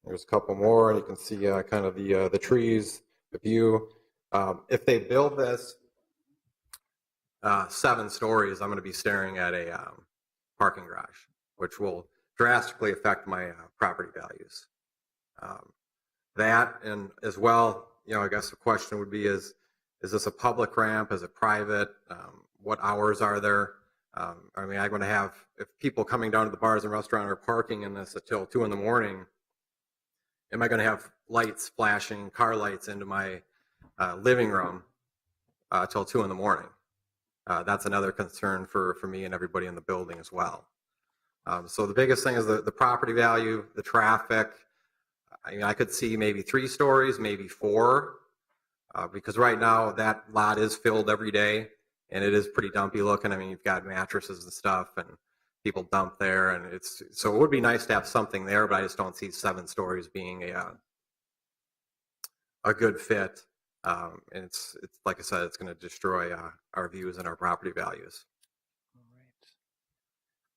There's a couple more, and you can see kind of the trees, the view. If they build this 7 stories, I'm going to be staring at a parking garage, which will drastically affect my property values. That, and as well, I guess the question would be is this a public ramp? Is it private? What hours are there? I mean, I'm going to have, if people coming down to the bars and restaurant are parking in this until 2 in the morning, am I going to have lights flashing, car lights into my living room till 2 in the morning? That's another concern for me and everybody in the building as well. So the biggest thing is the property value, the traffic. I mean, I could see maybe 3 stories, maybe 4, because right now that lot is filled every day, and it is pretty dumpy looking. I mean, you've got mattresses and stuff, and people dump there, and so it would be nice to have something there, but I just don't see 7 stories being a good fit. And it's like I said, it's going to destroy our views and our property values.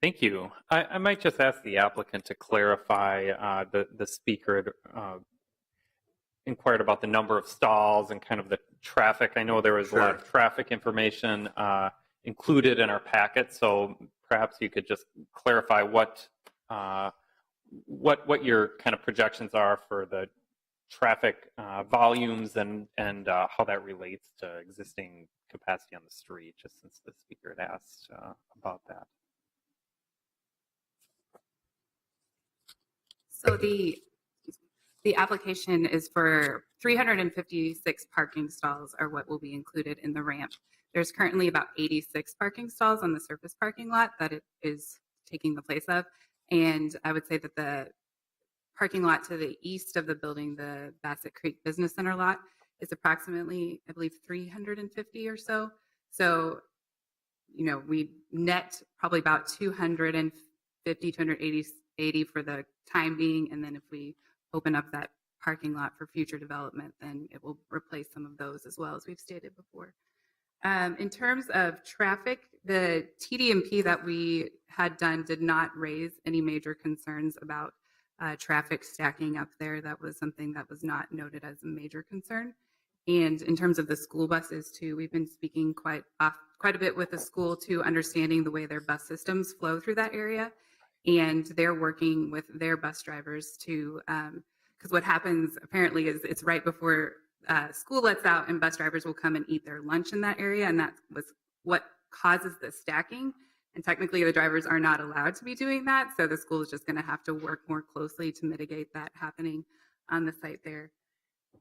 Thank you. I might just ask the applicant to clarify, the speaker inquired about the number of stalls and kind of the traffic. I know there was a lot of traffic information included in our packet, so perhaps you could just clarify what your kind of projections are for the traffic volumes and how that relates to existing capacity on the street, just since the speaker had asked about that. So the application is for 356 parking stalls are what will be included in the ramp. There's currently about 86 parking stalls on the surface parking lot that it is taking the place of. And I would say that the parking lot to the east of the building, the Bassett Creek Business Center lot, is approximately, I believe, 350 or so. So, you know, we net probably about 250, 280 for the time being. And then if we open up that parking lot for future development, then it will replace some of those as well, as we've stated before. In terms of traffic, the TDMP that we had done did not raise any major concerns about traffic stacking up there. That was something that was not noted as a major concern. And in terms of the school buses too, we've been speaking quite a bit with the school to understanding the way their bus systems flow through that area. And they're working with their bus drivers to, because what happens apparently is it's right before school lets out and bus drivers will come and eat their lunch in that area. And that was what causes the stacking. And technically the drivers are not allowed to be doing that. So the school is just going to have to work more closely to mitigate that happening on the site there.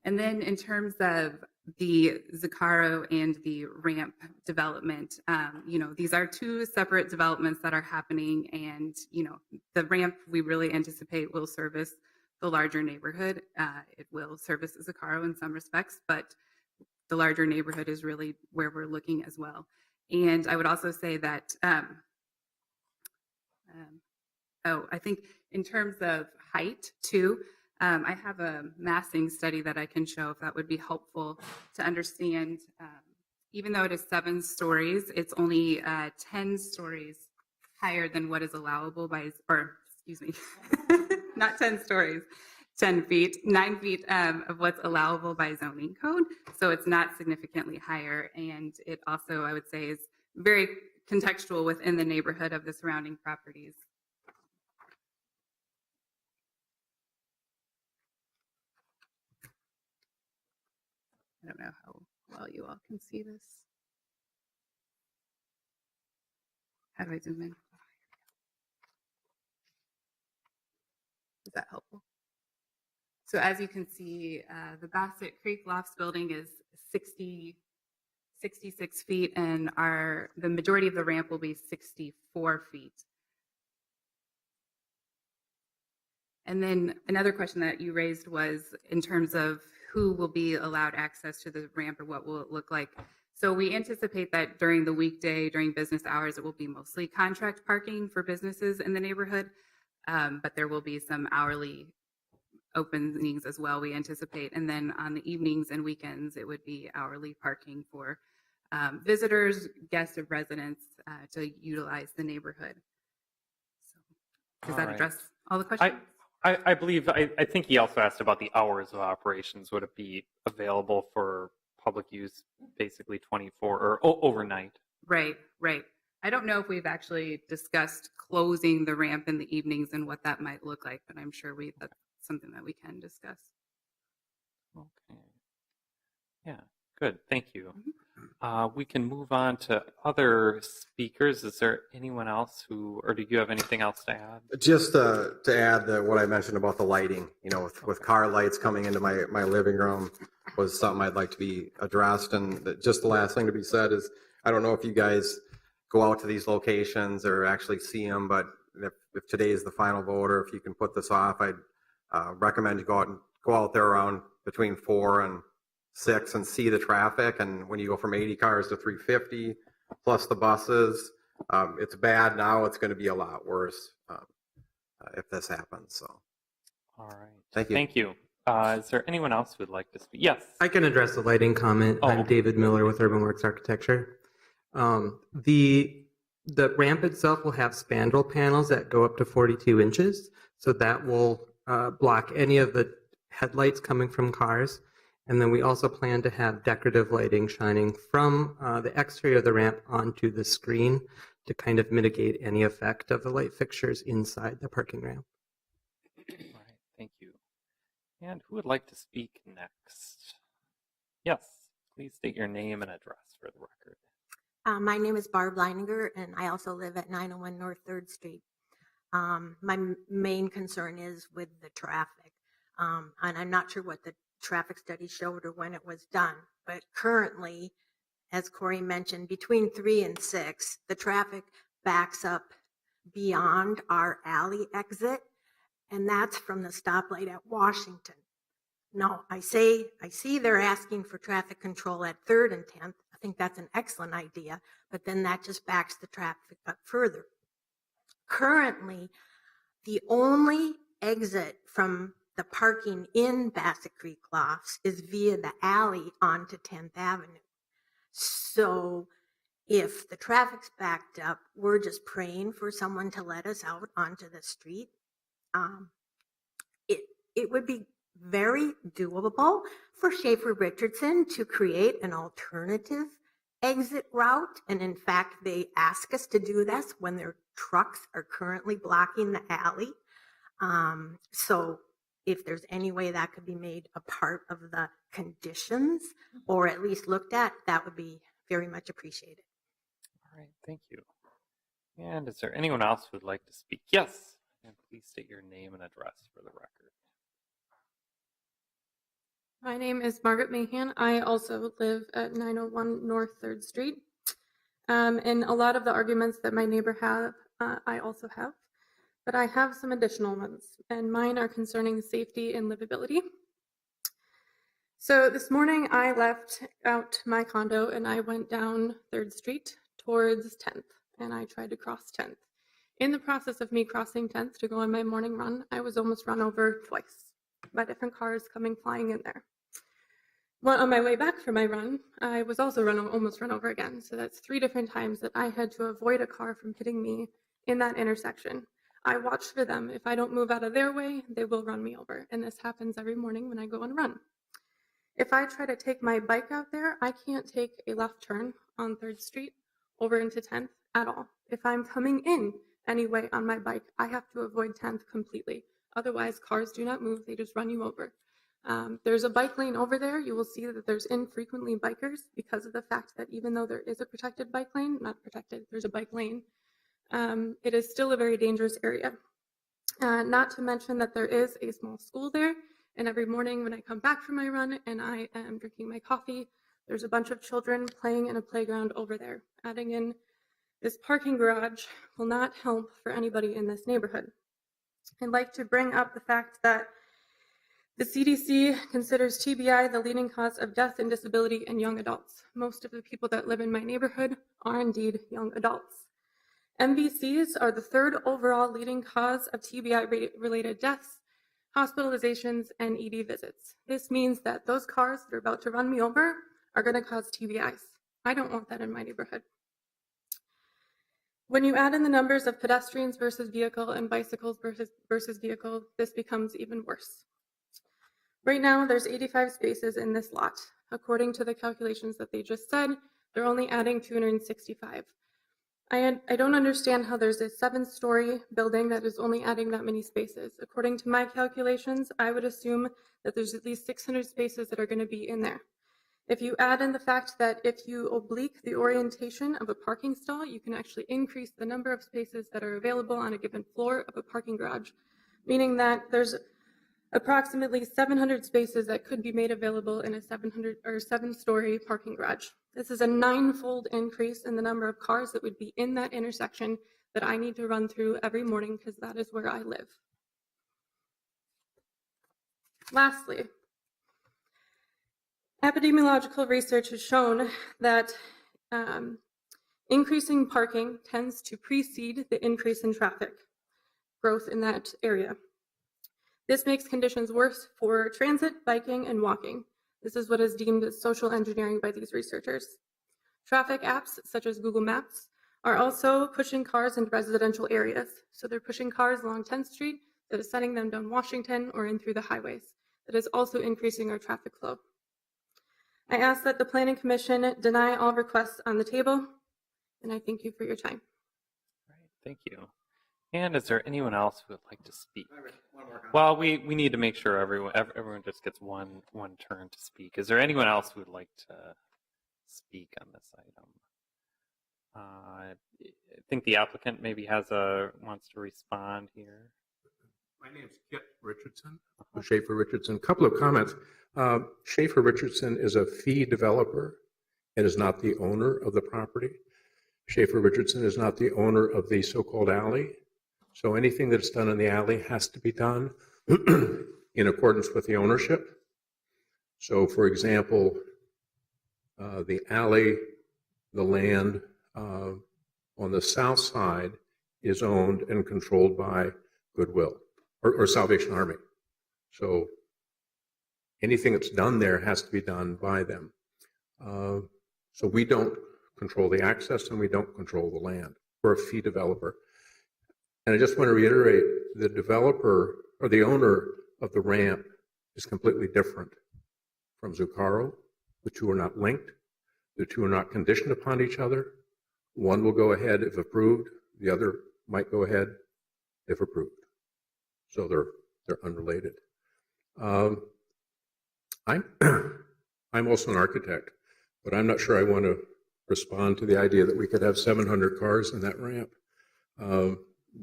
And then in terms of the Zuccharo and the ramp development, you know, these are two separate developments that are happening. And, you know, the ramp we really anticipate will service the larger neighborhood. It will service Zuccharo in some respects, but the larger neighborhood is really where we're looking as well. And I would also say that, I think in terms of height too, I have a massing study that I can show if that would be helpful to understand. Even though it is 7 stories, it's only 10 stories higher than what is allowable by, or excuse me, not 10 stories, 10 feet, 9 feet of what's allowable by zoning code. So it's not significantly higher. And it also, I would say, is very contextual within the neighborhood of the surrounding properties. I don't know how well you all can see this. How do I zoom in? Is that helpful? So as you can see, the Bassett Creek Lofts building is 66 feet, and the majority of the ramp will be 64 feet. And then another question that you raised was in terms of who will be allowed access to the ramp or what will it look like. So we anticipate that during the weekday, during business hours, it will be mostly contract parking for businesses in the neighborhood, but there will be some hourly openings as well, we anticipate. And then on the evenings and weekends, it would be hourly parking for visitors, guests of residents to utilize the neighborhood. So, does that address all the questions? I believe, I think he also asked about the hours of operations. Would it be available for public use basically 24 or overnight? Right. I don't know if we've actually discussed closing the ramp in the evenings and what that might look like, but I'm sure that's something that we can discuss. Okay. Yeah, good. Thank you. We can move on to other speakers. Is there anyone else or do you have anything else to add? Just to add what I mentioned about the lighting, you know, with car lights coming into my living room was something I'd like to be addressed. And just the last thing to be said is, I don't know if you guys go out to these locations or actually see them, but if today is the final vote, or if you can put this off, I'd recommend you go out there around between 4 and 6 and see the traffic. And when you go from 80 cars to 350 plus the buses, it's bad now. It's going to be a lot worse if this happens. So, all right. Thank you. Thank you. Is there anyone else who would like to speak? Yes. I can address the lighting comment. I'm David Miller with Urban Works Architecture. The ramp itself will have spandrel panels that go up to 42 inches. So that will block any of the headlights coming from cars. And then we also plan to have decorative lighting shining from the exterior of the ramp onto the screen to kind of mitigate any effect of the light fixtures inside the parking ramp. All right, thank you. And who would like to speak next? Yes, please state your name and address for the record. My name is Barb Leininger, and I also live at 901 North 3rd Street. My main concern is with the traffic. And I'm not sure what the traffic study showed or when it was done, but currently, as Corey mentioned, between 3 and 6, the traffic backs up beyond our alley exit, and that's from the stoplight at Washington. Now, I see they're asking for traffic control at 3rd and 10th. I think that's an excellent idea, but then that just backs the traffic up further. Currently, the only exit from the parking in Bassett Creek Lofts is via the alley onto 10th Avenue. So if the traffic's backed up, we're just praying for someone to let us out onto the street. It would be very doable for Schaefer Richardson to create an alternative exit route. And in fact, they ask us to do this when their trucks are currently blocking the alley. So if there's any way that could be made a part of the conditions or at least looked at, that would be very much appreciated. All right, thank you. And is there anyone else who would like to speak? Yes, and please state your name and address for the record. My name is Margaret Mahan. I also live at 901 North 3rd Street. And a lot of the arguments that my neighbor have, I also have, but I have some additional ones, and mine are concerning safety and livability. So this morning I left out my condo and I went down 3rd Street towards 10th, and I tried to cross 10th. In the process of me crossing 10th to go on my morning run, I was almost run over twice by different cars coming flying in there. Well, on my way back from my run, I was also almost run over again. So that's 3 different times that I had to avoid a car from hitting me in that intersection. I watch for them. If I don't move out of their way, they will run me over. And this happens every morning when I go on a run. If I try to take my bike out there, I can't take a left turn on 3rd Street over into 10th at all. If I'm coming in anyway on my bike, I have to avoid 10th completely. Otherwise, cars do not move. They just run you over. There's a bike lane over there. You will see that there's infrequently bikers because of the fact that even though there is a protected bike lane, not protected, there's a bike lane, it is still a very dangerous area. Not to mention that there is a small school there, and every morning when I come back from my run and I am drinking my coffee, there's a bunch of children playing in a playground over there. Adding in this parking garage will not help for anybody in this neighborhood. I'd like to bring up the fact that the CDC considers TBI the leading cause of death and disability in young adults. Most of the people that live in my neighborhood are indeed young adults. MVCs are the 3rd overall leading cause of TBI-related deaths, hospitalizations, and ED visits. This means that those cars that are about to run me over are going to cause TBIs. I don't want that in my neighborhood. When you add in the numbers of pedestrians versus vehicle and bicycles versus vehicle, this becomes even worse. Right now, there's 85 spaces in this lot. According to the calculations that they just said, they're only adding 265. I don't understand how there's a 7-story building that is only adding that many spaces. According to my calculations, I would assume that there's at least 600 spaces that are going to be in there. If you add in the fact that if you oblique the orientation of a parking stall, you can actually increase the number of spaces that are available on a given floor of a parking garage, meaning that there's approximately 700 spaces that could be made available in a 7-story parking garage. This is a 9-fold increase in the number of cars that would be in that intersection that I need to run through every morning because that is where I live. Lastly, epidemiological research has shown that increasing parking tends to precede the increase in traffic growth in that area. This makes conditions worse for transit, biking, and walking. This is what is deemed as social engineering by these researchers. Traffic apps, such as Google Maps, are also pushing cars into residential areas. So they're pushing cars along 10th Street that is sending them down Washington or in through the highways. That is also increasing our traffic flow. I ask that the Planning Commission deny all requests on the table, and I thank you for your time. All right, thank you. And is there anyone else who would like to speak? Well, we need to make sure everyone just gets one turn to speak. Is there anyone else who would like to speak on this item? I think the applicant maybe wants to respond here. My name's Kit Richardson, Schaefer Richardson. Couple of comments. Schaefer Richardson is a fee developer and is not the owner of the property. Schaefer Richardson is not the owner of the so-called alley. So anything that's done in the alley has to be done in accordance with the ownership. So for example, the alley, the land on the south side is owned and controlled by Goodwill or Salvation Army. So anything that's done there has to be done by them. So we don't control the access and we don't control the land. We're a fee developer. And I just want to reiterate, the developer or the owner of the ramp is completely different from Zuccharo. The two are not linked. The two are not conditioned upon each other. One will go ahead if approved. The other might go ahead if approved. So they're unrelated. I'm also an architect, but I'm not sure I want to respond to the idea that we could have 700 cars in that ramp.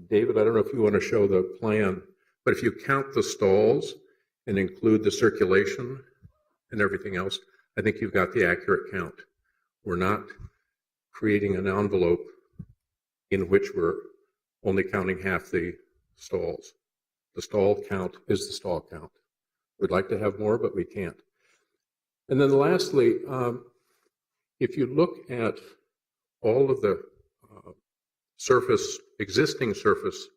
David, I don't know if you want to show the plan, but if you count the stalls and include the circulation and everything else, I think you've got the accurate count. We're not creating an envelope in which we're only counting half the stalls. The stall count is the stall count. We'd like to have more, but we can't. And then lastly, if you look at all of the existing surface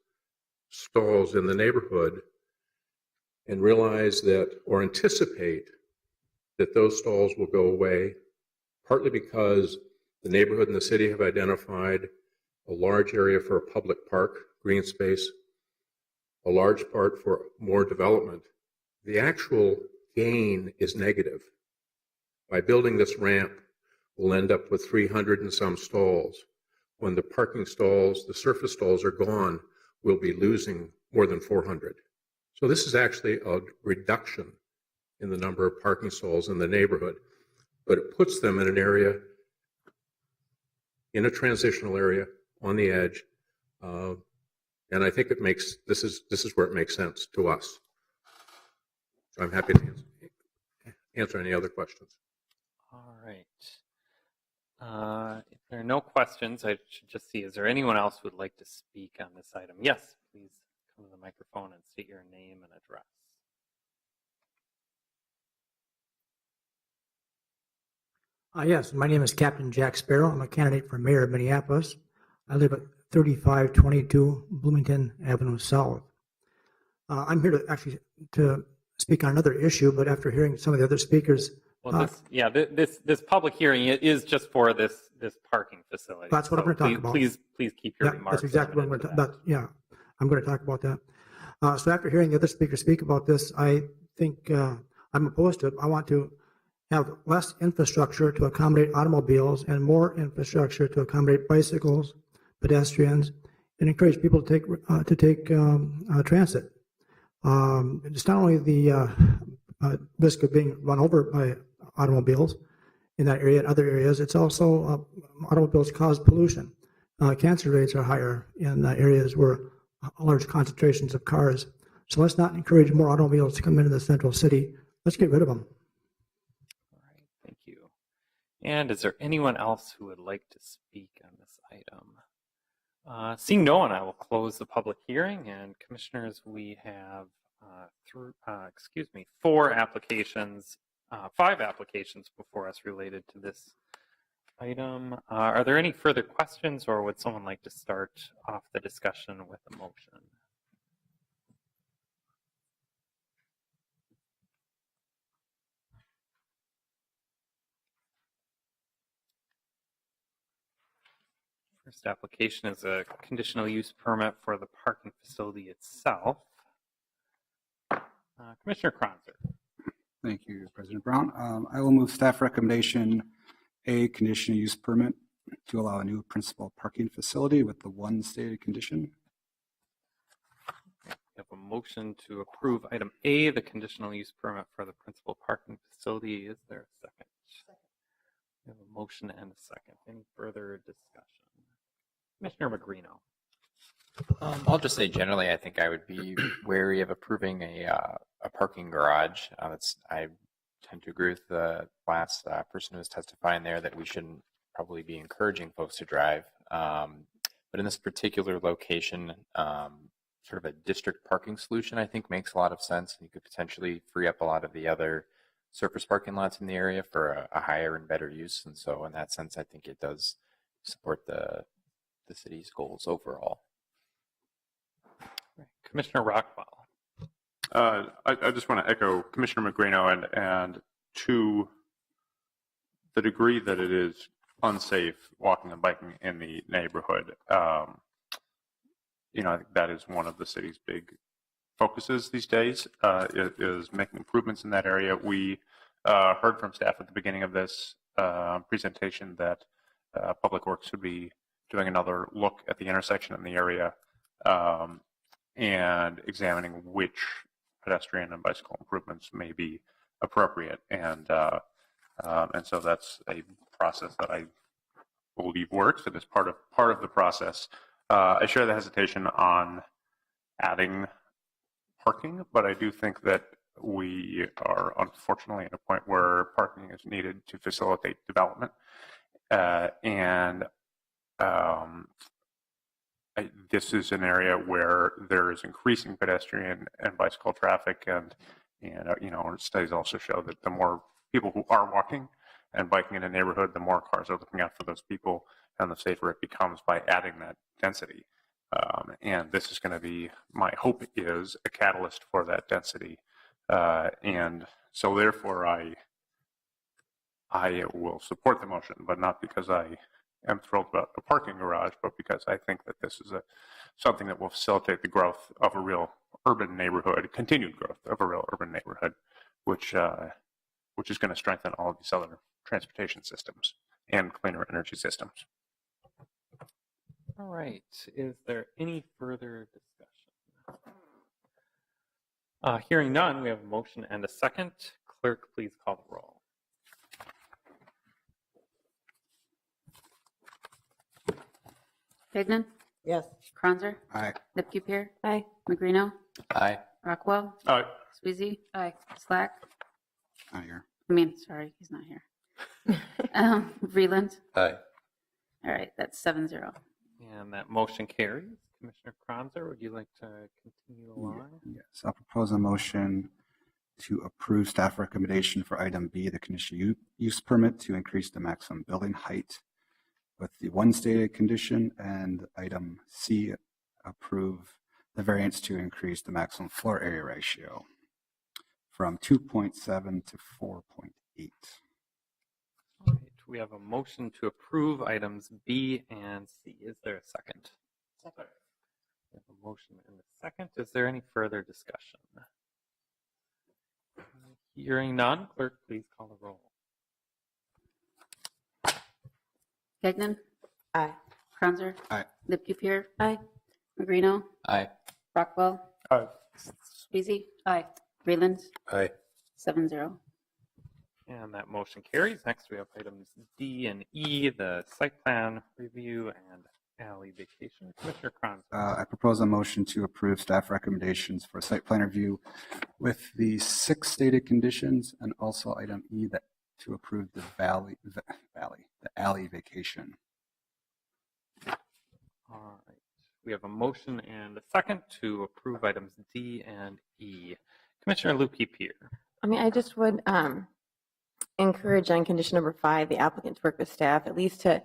stalls in the neighborhood and realize that, or anticipate that those stalls will go away, partly because the neighborhood and the city have identified a large area for a public park, green space, a large part for more development. The actual gain is negative. By building this ramp, we'll end up with 300 and some stalls. When the parking stalls, the surface stalls are gone, we'll be losing more than 400. So this is actually a reduction in the number of parking stalls in the neighborhood, but it puts them in an area, in a transitional area on the edge. And I think this is where it makes sense to us. So I'm happy to answer any other questions. All right. If there are no questions, I should just see, is there anyone else who would like to speak on this item? Yes, please come to the microphone and state your name and address. Yes, my name is Captain Jack Sparrow. I'm a candidate for mayor of Minneapolis. I live at 3522 Bloomington Avenue South. I'm here to speak on another issue, but after hearing some of the other speakers. Well, this public hearing is just for this parking facility. That's what I'm going to talk about. Please keep your remarks. That's exactly what I'm going to talk about. Yeah, I'm going to talk about that. So after hearing the other speakers speak about this, I think I'm opposed to it. I want to have less infrastructure to accommodate automobiles and more infrastructure to accommodate bicycles, pedestrians, and encourage people to take transit. It's not only the risk of being run over by automobiles in that area and other areas, it's also automobiles cause pollution. Cancer rates are higher in areas where large concentrations of cars. So let's not encourage more automobiles to come into the central city. Let's get rid of them. All right, thank you. And is there anyone else who would like to speak on this item? Seeing no one, I will close the public hearing. And commissioners, we have five applications before us related to this item. Are there any further questions, or would someone like to start off the discussion with a motion? First application is a conditional use permit for the parking facility itself. Commissioner Kronzer. Thank you, President Brown. I will move staff recommendation A, conditional use permit to allow a new principal parking facility with the one stated condition. a motion to approve item A, the conditional use permit for the principal parking facility. Is there a second? We have a motion and a second. Any further discussion? Commissioner Magrino. I'll just say generally, I think I would be wary of approving a parking garage. I tend to agree with the last person who was testifying there that we shouldn't probably be encouraging folks to drive. But in this particular location, sort of a district parking solution, I think makes a lot of sense. You could potentially free up a lot of the other surface parking lots in the area for a higher and better use. And so in that sense, I think it does support the city's goals overall. Commissioner Rockwell. I just want to echo Commissioner Magrino and to the degree that it is unsafe walking and biking in the neighborhood. I think that is one of the city's big focuses these days, is making improvements in that area. We heard from staff at the beginning of this presentation that Public Works would be doing another look at the intersection in the area and examining which pedestrian and bicycle improvements may be appropriate. And so that's a process that I believe works and is part of the process. I share the hesitation on adding parking, but I do think that we are unfortunately at a point where parking is needed to facilitate development. This is an area where there is increasing pedestrian and bicycle traffic, and studies also show that the more people who are walking and biking in a neighborhood, the more cars are looking out for those people, and the safer it becomes by adding that density. And this is going to be, my hope is, a catalyst for that density. And so therefore I will support the motion, but not because I am thrilled about a parking garage, but because I think that this is something that will facilitate the growth of a real urban neighborhood, continued growth of a real urban neighborhood, which is going to strengthen all of these other transportation systems and cleaner energy systems. All right. Is there any further discussion? Hearing none, we have a motion and a second. Clerk, please call the roll. Gagnon? Yes. Kranzer? Aye. Lipke-Pier? Aye. Magrino? Aye. Rockwell? Aye. Sweezy? Aye. Slack? Not here. Sorry, he's not here. Vreeland? Aye. All right, that's 7-0. And that motion carries. Commissioner Kranzer, would you like to continue along? Yes, I'll propose a motion to approve staff recommendation for item B, the conditional use permit to increase the maximum building height with the one stated condition, and item C, approve the variance to increase the maximum floor area ratio from 2.7 to 4.8. All right. We have a motion to approve items B and C. Is there a second? Second. We have a motion and a second. Is there any further discussion? Hearing none, clerk, please call the roll. Gagnon? Aye. Kranzer? Aye. Lipke-Pier? Aye. Magrino? Aye. Rockwell? Aye. Sweezy? Aye. Vreeland? Aye. 7-0. And that motion carries. Next, we have items D and E, the site plan review and alley vacation. Commissioner Kranz. I propose a motion to approve staff recommendations for site plan review with the 6 stated conditions, and also item E, that to approve the alley vacation. All right. We have a motion and a second to approve items D and E. Commissioner Lukey-Pier. I just would encourage on condition number 5, the applicant to work with staff, at least to,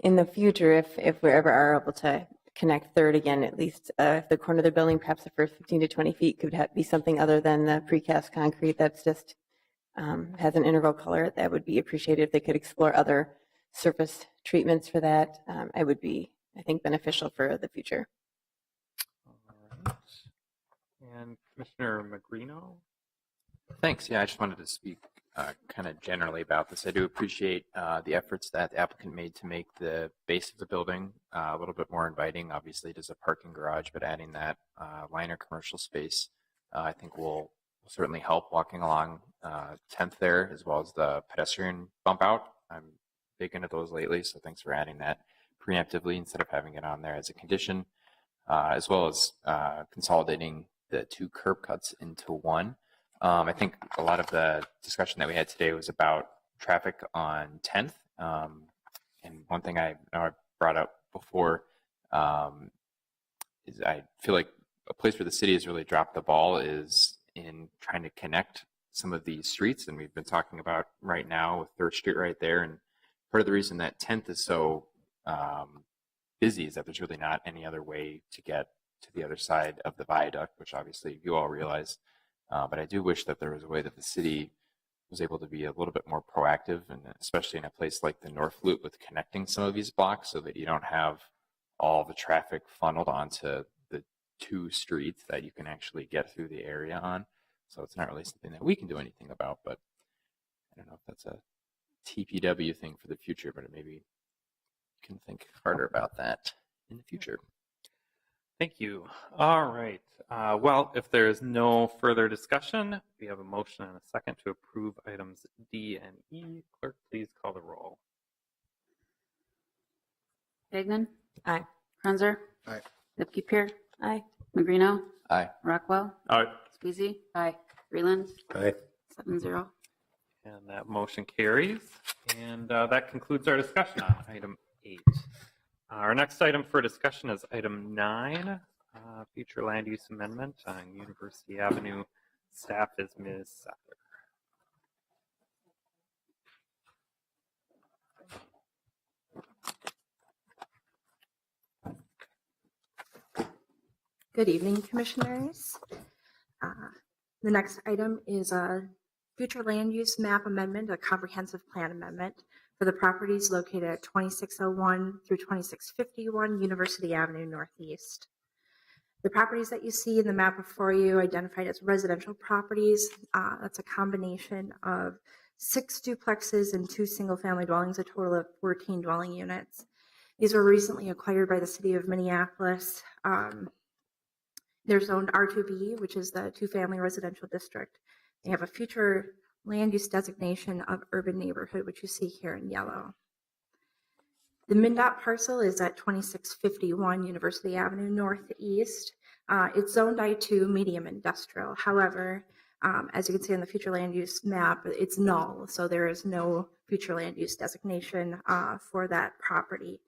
in the future, if we ever are able to connect third again, at least if the corner of the building, perhaps the first 15 to 20 feet could be something other than the precast concrete that's just has an integral color. That would be appreciated if they could explore other surface treatments for that. It would be, I think, beneficial for the future. All right. And Commissioner Magrino. Thanks. Yeah, I just wanted to speak kind of generally about this. I do appreciate the efforts that the applicant made to make the base of the building a little bit more inviting. Obviously, it is a parking garage, but adding that liner commercial space, I think will certainly help walking along 10th there, as well as the pedestrian bump out. I'm big into those lately, so thanks for adding that preemptively instead of having it on there as a condition, as well as consolidating the two curb cuts into one. I think a lot of the discussion that we had today was about traffic on 10th. And one thing I know I brought up before is I feel like a place where the city has really dropped the ball is in trying to connect some of these streets. And we've been talking about right now with 3rd Street right there. And part of the reason that 10th is so busy is that there's really not any other way to get to the other side of the viaduct, which obviously you all realize. But I do wish that there was a way that the city was able to be a little bit more proactive, and especially in a place like the North Loop with connecting some of these blocks so that you don't have all the traffic funneled onto the 2 streets that you can actually get through the area on. So it's not really something that we can do anything about, but I don't know if that's a TPW thing for the future, but maybe you can think harder about that in the future. Thank you. All right. Well, if there is no further discussion, we have a motion and a second to approve items D and E. Clerk, please call the roll. Gagnon? Aye. Cranzer? Aye. Lipke Pier? Aye. Magrino? Aye. Rockwell? Aye. Squeezy? Aye. Freeland? Aye. 7-0. And that motion carries. And that concludes our discussion on item 8. Our next item for discussion is item 9, future land use amendment on University Avenue. Staff is Ms. Sather. Good evening, Commissioners. The next item is a future land use map amendment, a comprehensive plan amendment for the properties located at 2601 through 2651 University Avenue Northeast. The properties that you see in the map before you identified as residential properties, that's a combination of 6 duplexes and 2 single-family dwellings, a total of 14 dwelling units. These were recently acquired by the city of Minneapolis. They're zoned R2B, which is the 2-family residential district. They have a future land use designation of urban neighborhood, which you see here in yellow. The MnDOT parcel is at 2651 University Avenue Northeast. It's zoned I2 medium industrial. However, as you can see on the future land use map, it's null, so there is no future land use designation for that property.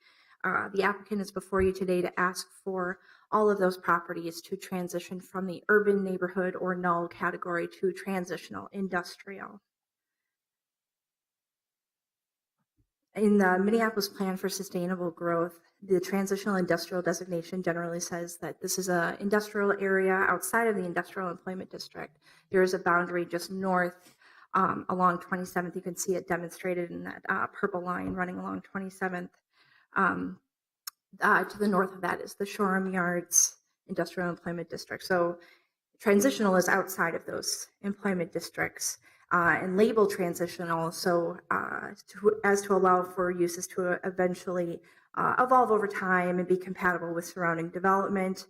The applicant is before you today to ask for all of those properties to transition from the urban neighborhood or null category to transitional industrial. In the Minneapolis Plan for Sustainable Growth, the transitional industrial designation generally says that this is an industrial area outside of the industrial employment district. There is a boundary just north along 27th. You can see it demonstrated in that purple line running along 27th. To the north of that is the Shoreham Yards Industrial Employment District. So transitional is outside of those employment districts and labeled transitional so as to allow for uses to eventually evolve over time and be compatible with surrounding development.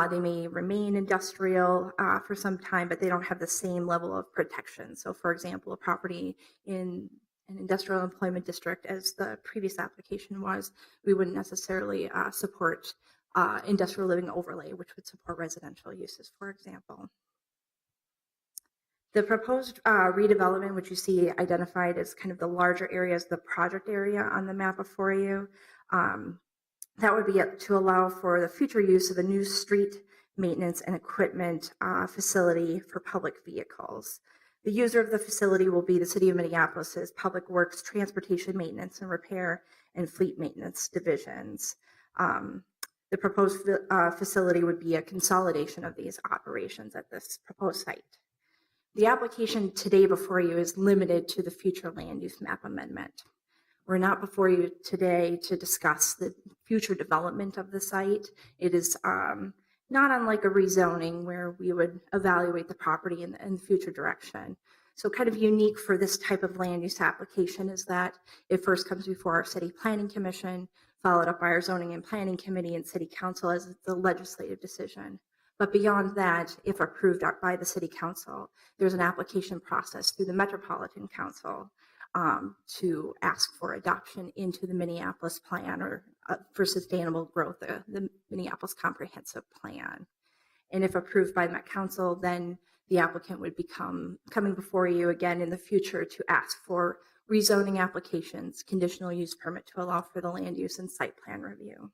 They may remain industrial for some time, but they don't have the same level of protection. So for example, a property in an industrial employment district, as the previous application was, we wouldn't necessarily support industrial living overlay, which would support residential uses, for example. The proposed redevelopment, which you see identified as kind of the larger areas, the project area on the map before you, that would be to allow for the future use of a new street maintenance and equipment facility for public vehicles. The user of the facility will be the City of Minneapolis's Public Works, Transportation Maintenance and Repair, and Fleet Maintenance divisions. The proposed facility would be a consolidation of these operations at this proposed site. The application today before you is limited to the future land use map amendment. We're not before you today to discuss the future development of the site. It is not unlike a rezoning where we would evaluate the property in the future direction. So kind of unique for this type of land use application is that it first comes before our city planning commission, followed up by our zoning and planning committee and city council as the legislative decision. But beyond that, if approved by the city council, there's an application process through the Metropolitan Council to ask for adoption into the Minneapolis plan or for sustainable growth, the Minneapolis Comprehensive Plan. And if approved by the Met Council, then the applicant would become coming before you again in the future to ask for rezoning applications, conditional use permit to allow for the land use and site plan review.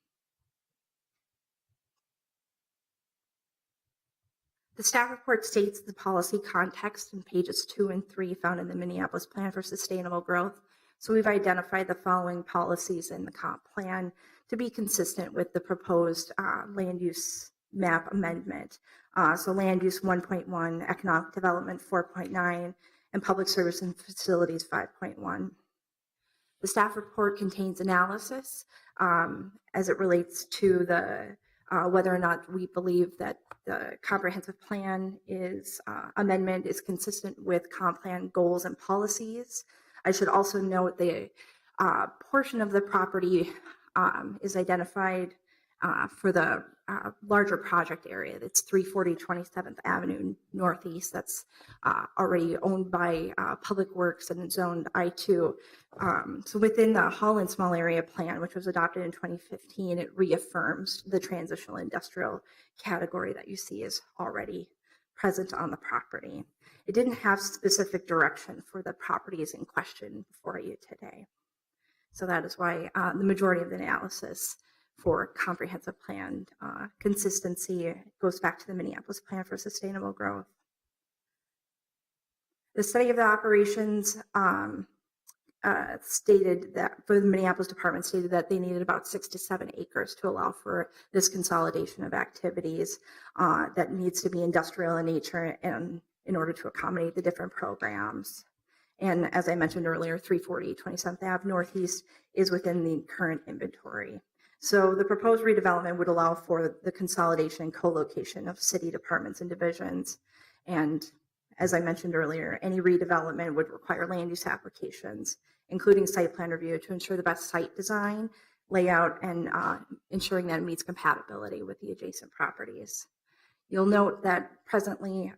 The staff report states the policy context in pages 2 and 3 found in the Minneapolis Plan for Sustainable Growth. So we've identified the following policies in the comp plan to be consistent with the proposed land use map amendment. So land use 1.1, economic development 4.9, and public service and facilities 5.1. The staff report contains analysis as it relates to the whether or not we believe that the comprehensive plan amendment is consistent with comp plan goals and policies. I should also note the portion of the property is identified for the larger project area. That's 340 27th Avenue Northeast. That's already owned by Public Works and zoned I-2. So within the Holland Small Area Plan, which was adopted in 2015, it reaffirms the transitional industrial category that you see is already present on the property. It didn't have specific direction for the properties in question before you today. So that is why the majority of the analysis for comprehensive plan consistency goes back to the Minneapolis Plan for Sustainable Growth. The study of the operations stated that for the Minneapolis department stated that they needed about 6 to 7 acres to allow for this consolidation of activities that needs to be industrial in nature and in order to accommodate the different programs. And as I mentioned earlier, 340 27th Ave Northeast is within the current inventory. So the proposed redevelopment would allow for the consolidation and co-location of city departments and divisions. And as I mentioned earlier, any redevelopment would require land use applications, including site plan review to ensure the best site design, layout, and ensuring that it meets compatibility with the adjacent properties. You'll note that presently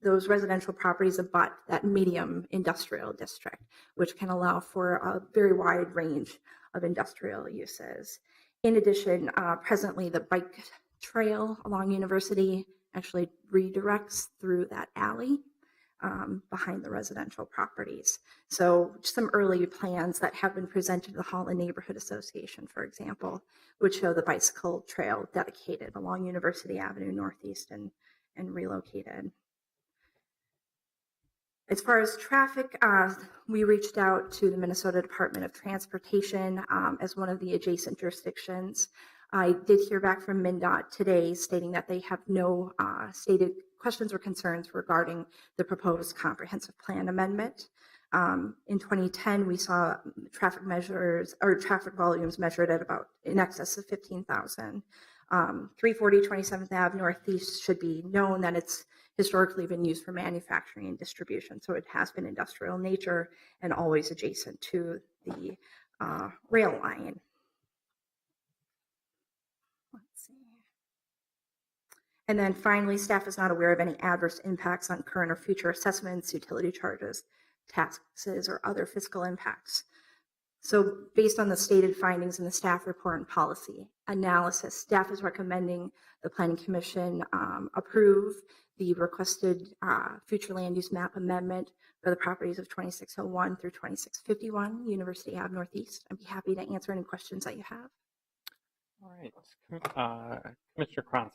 those residential properties abut that medium industrial district, which can allow for a very wide range of industrial uses. In addition, presently the bike trail along University actually redirects through that alley behind the residential properties. So some early plans that have been presented to the Holland Neighborhood Association, for example, would show the bicycle trail dedicated along University Avenue Northeast and relocated. As far as traffic, we reached out to the Minnesota Department of Transportation as one of the adjacent jurisdictions. I did hear back from MnDOT today stating that they have no stated questions or concerns regarding the proposed comprehensive plan amendment. In 2010, we saw traffic measures or traffic volumes measured at about in excess of 15,000. 340 27th Ave Northeast should be known that it's historically been used for manufacturing and distribution. So it has been industrial in nature and always adjacent to the rail line. Let's see. And then finally, staff is not aware of any adverse impacts on current or future assessments, utility charges, taxes, or other fiscal impacts. So based on the stated findings in the staff report and policy analysis, staff is recommending the Planning Commission approve the requested future land use map amendment for the properties of 2601 through 2651 University Ave Northeast. I'd be happy to answer any questions that you have. All right, Commissioner Kronzer.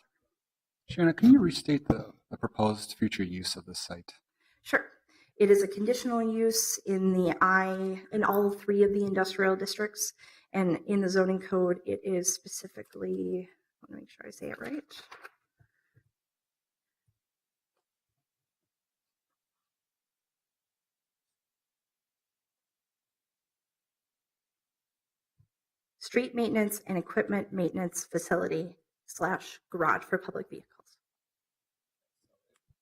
Shanna, can you restate the proposed future use of the site? Sure. It is a conditional use in all 3 of the industrial districts, and in the zoning code, it is specifically, let me make sure I say it right. Street maintenance and equipment maintenance facility / garage for public vehicles.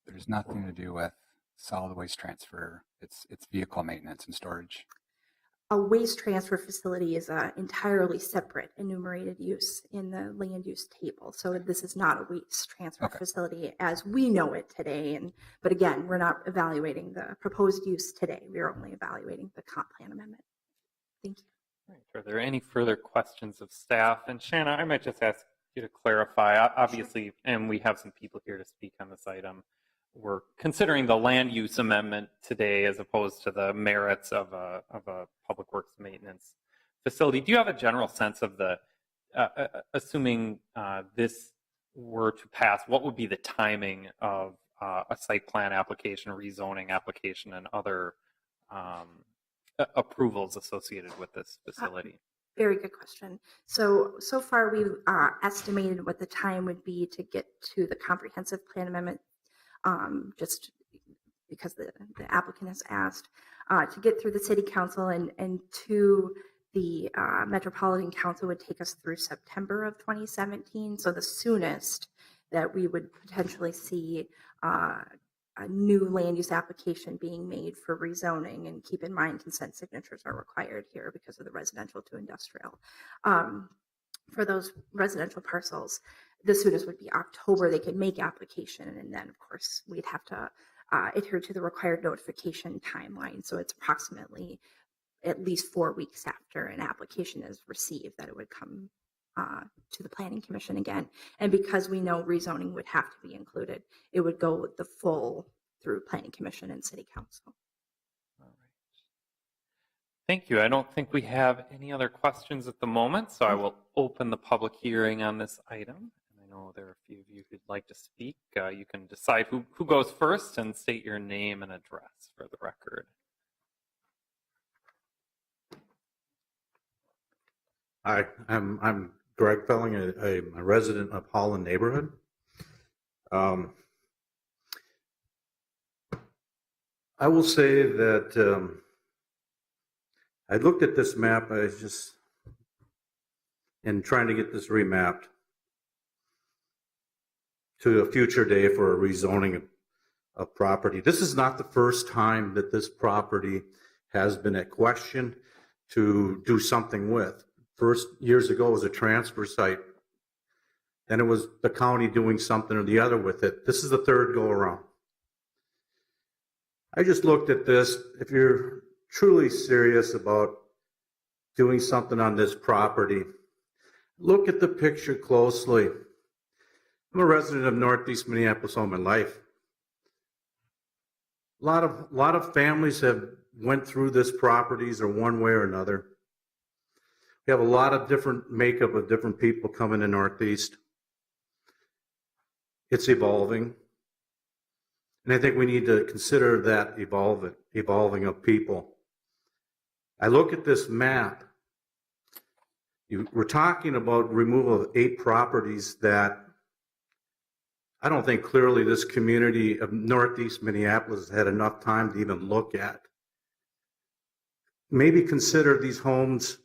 There's nothing to do with solid waste transfer. It's vehicle maintenance and storage. A waste transfer facility is an entirely separate enumerated use in the land use table. So this is not a waste transfer facility as we know it today. But again, we're not evaluating the proposed use today. We're only evaluating the comp plan amendment. Thank you. Right. Are there any further questions of staff? And Shanna, I might just ask you to clarify, obviously, and we have some people here to speak on this item. We're considering the land use amendment today as opposed to the merits of a public works maintenance facility. Do you have a general sense of the, assuming this were to pass, what would be the timing of a site plan application, rezoning application, and other approvals associated with this facility? Very good question. So far we've estimated what the time would be to get to the comprehensive plan amendment, just because the applicant has asked, to get through the city council and to the Metropolitan Council would take us through September of 2017. So the soonest that we would potentially see a new land use application being made for rezoning, and keep in mind consent signatures are required here because of the residential to industrial. For those residential parcels, the soonest would be October. They could make application, and then of course we'd have to adhere to the required notification timeline. So it's approximately at least 4 weeks after an application is received that it would come to the Planning Commission again. And because we know rezoning would have to be included, it would go with the full through Planning Commission and City Council. All right. Thank you. I don't think we have any other questions at the moment, so I will open the public hearing on this item. I know there are a few of you who'd like to speak. You can decide who goes first and state your name and address for the record. Hi, I'm Greg Felling, a resident of Holland neighborhood. I will say that I looked at this map. I was just in trying to get this remapped to a future day for a rezoning of property. This is not the first time that this property has been at question to do something with. First, years ago, it was a transfer site. Then it was the county doing something or the other with it. This is the third go around. I just looked at this. If you're truly serious about doing something on this property, look at the picture closely. I'm a resident of Northeast Minneapolis all my life. A lot of families have went through this properties or one way or another. We have a lot of different makeup of different people coming to Northeast. It's evolving. And I think we need to consider that evolving of people. I look at this map. We're talking about removal of 8 properties that I don't think clearly this community of Northeast Minneapolis has had enough time to even look at. Maybe consider these homes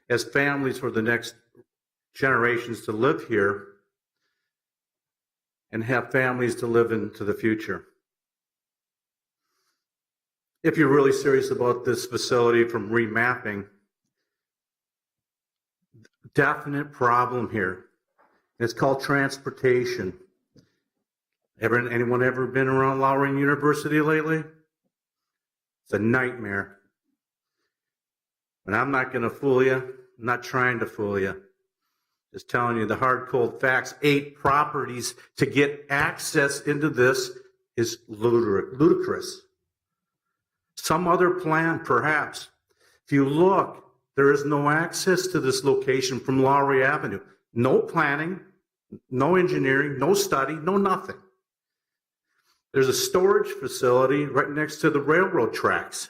as families for the next generations to live here and have families to live into the future. If you're really serious about this facility from remapping, definite problem here. It's called transportation. Anyone ever been around Lowry University lately? It's a nightmare. And I'm not going to fool you. I'm not trying to fool you. Just telling you the hard, cold facts. 8 properties to get access into this is ludicrous. Some other plan, perhaps. If you look, there is no access to this location from Lowry Avenue. No planning, no engineering, no study, no nothing. There's a storage facility right next to the railroad tracks.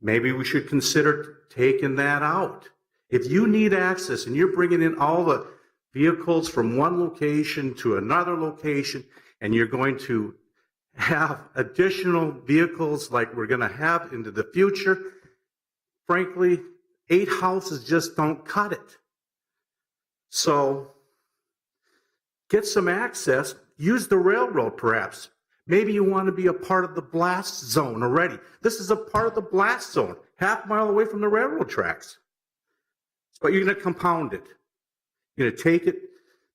Maybe we should consider taking that out. If you need access and you're bringing in all the vehicles from one location to another location, and you're going to have additional vehicles like we're going to have into the future, frankly, 8 houses just don't cut it. So get some access, use the railroad perhaps. Maybe you want to be a part of the blast zone already. This is a part of the blast zone, half mile away from the railroad tracks. But you're going to compound it. You're going to take it,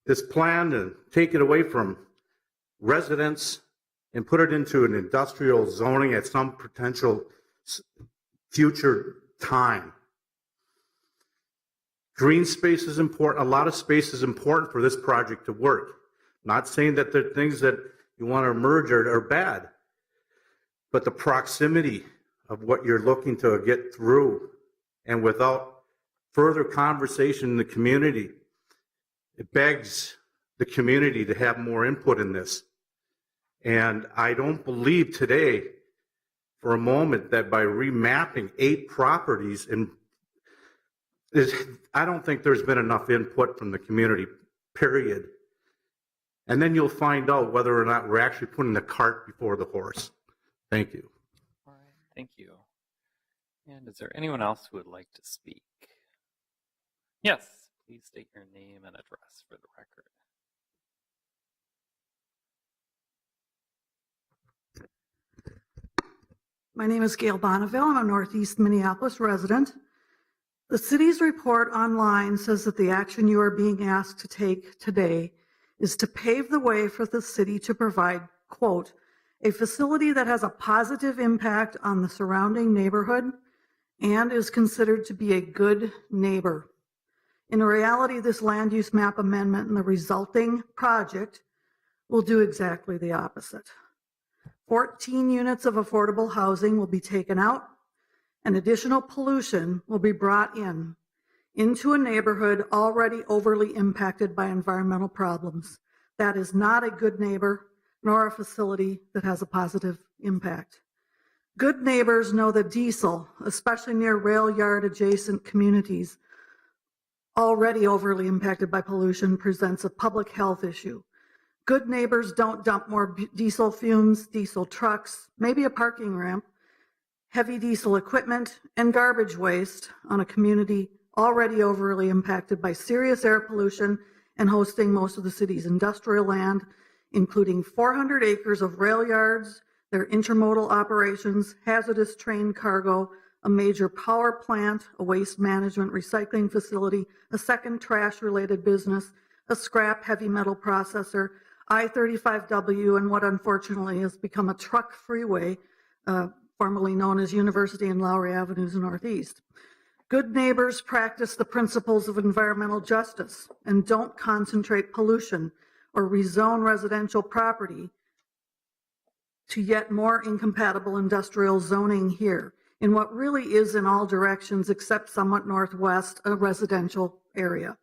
this plan, and take it away from residents and put it into an industrial zoning at some potential future time. Green space is important. A lot of space is important for this project to work. Not saying that the things that you want to merge are bad, but the proximity of what you're looking to get through, and without further conversation in the community, it begs the community to have more input in this. And I don't believe today for a moment that by remapping 8 properties, and I don't think there's been enough input from the community, period. And then you'll find out whether or not we're actually putting the cart before the horse. Thank you. All right, thank you. And is there anyone else who would like to speak? Yes, please state your name and address for the record. My name is Gail Bonneville. I'm a Northeast Minneapolis resident. The city's report online says that the action you are being asked to take today is to pave the way for the city to provide, quote, a facility that has a positive impact on the surrounding neighborhood and is considered to be a good neighbor. In reality, this land use map amendment and the resulting project will do exactly the opposite. 14 units of affordable housing will be taken out, and additional pollution will be brought into a neighborhood already overly impacted by environmental problems. That is not a good neighbor, nor a facility that has a positive impact. Good neighbors know that diesel, especially near rail yard adjacent communities, already overly impacted by pollution, presents a public health issue. Good neighbors don't dump more diesel fumes, diesel trucks, maybe a parking ramp, heavy diesel equipment, and garbage waste on a community already overly impacted by serious air pollution and hosting most of the city's industrial land, including 400 acres of rail yards, their intermodal operations, hazardous train cargo, a major power plant, a waste management recycling facility, a second trash-related business, a scrap heavy metal processor, I-35W, and what unfortunately has become a truck freeway, formerly known as University and Lowry Avenues Northeast. Good neighbors practice the principles of environmental justice and don't concentrate pollution or rezone residential property to yet more incompatible industrial zoning here in what really is in all directions except somewhat northwest a residential area.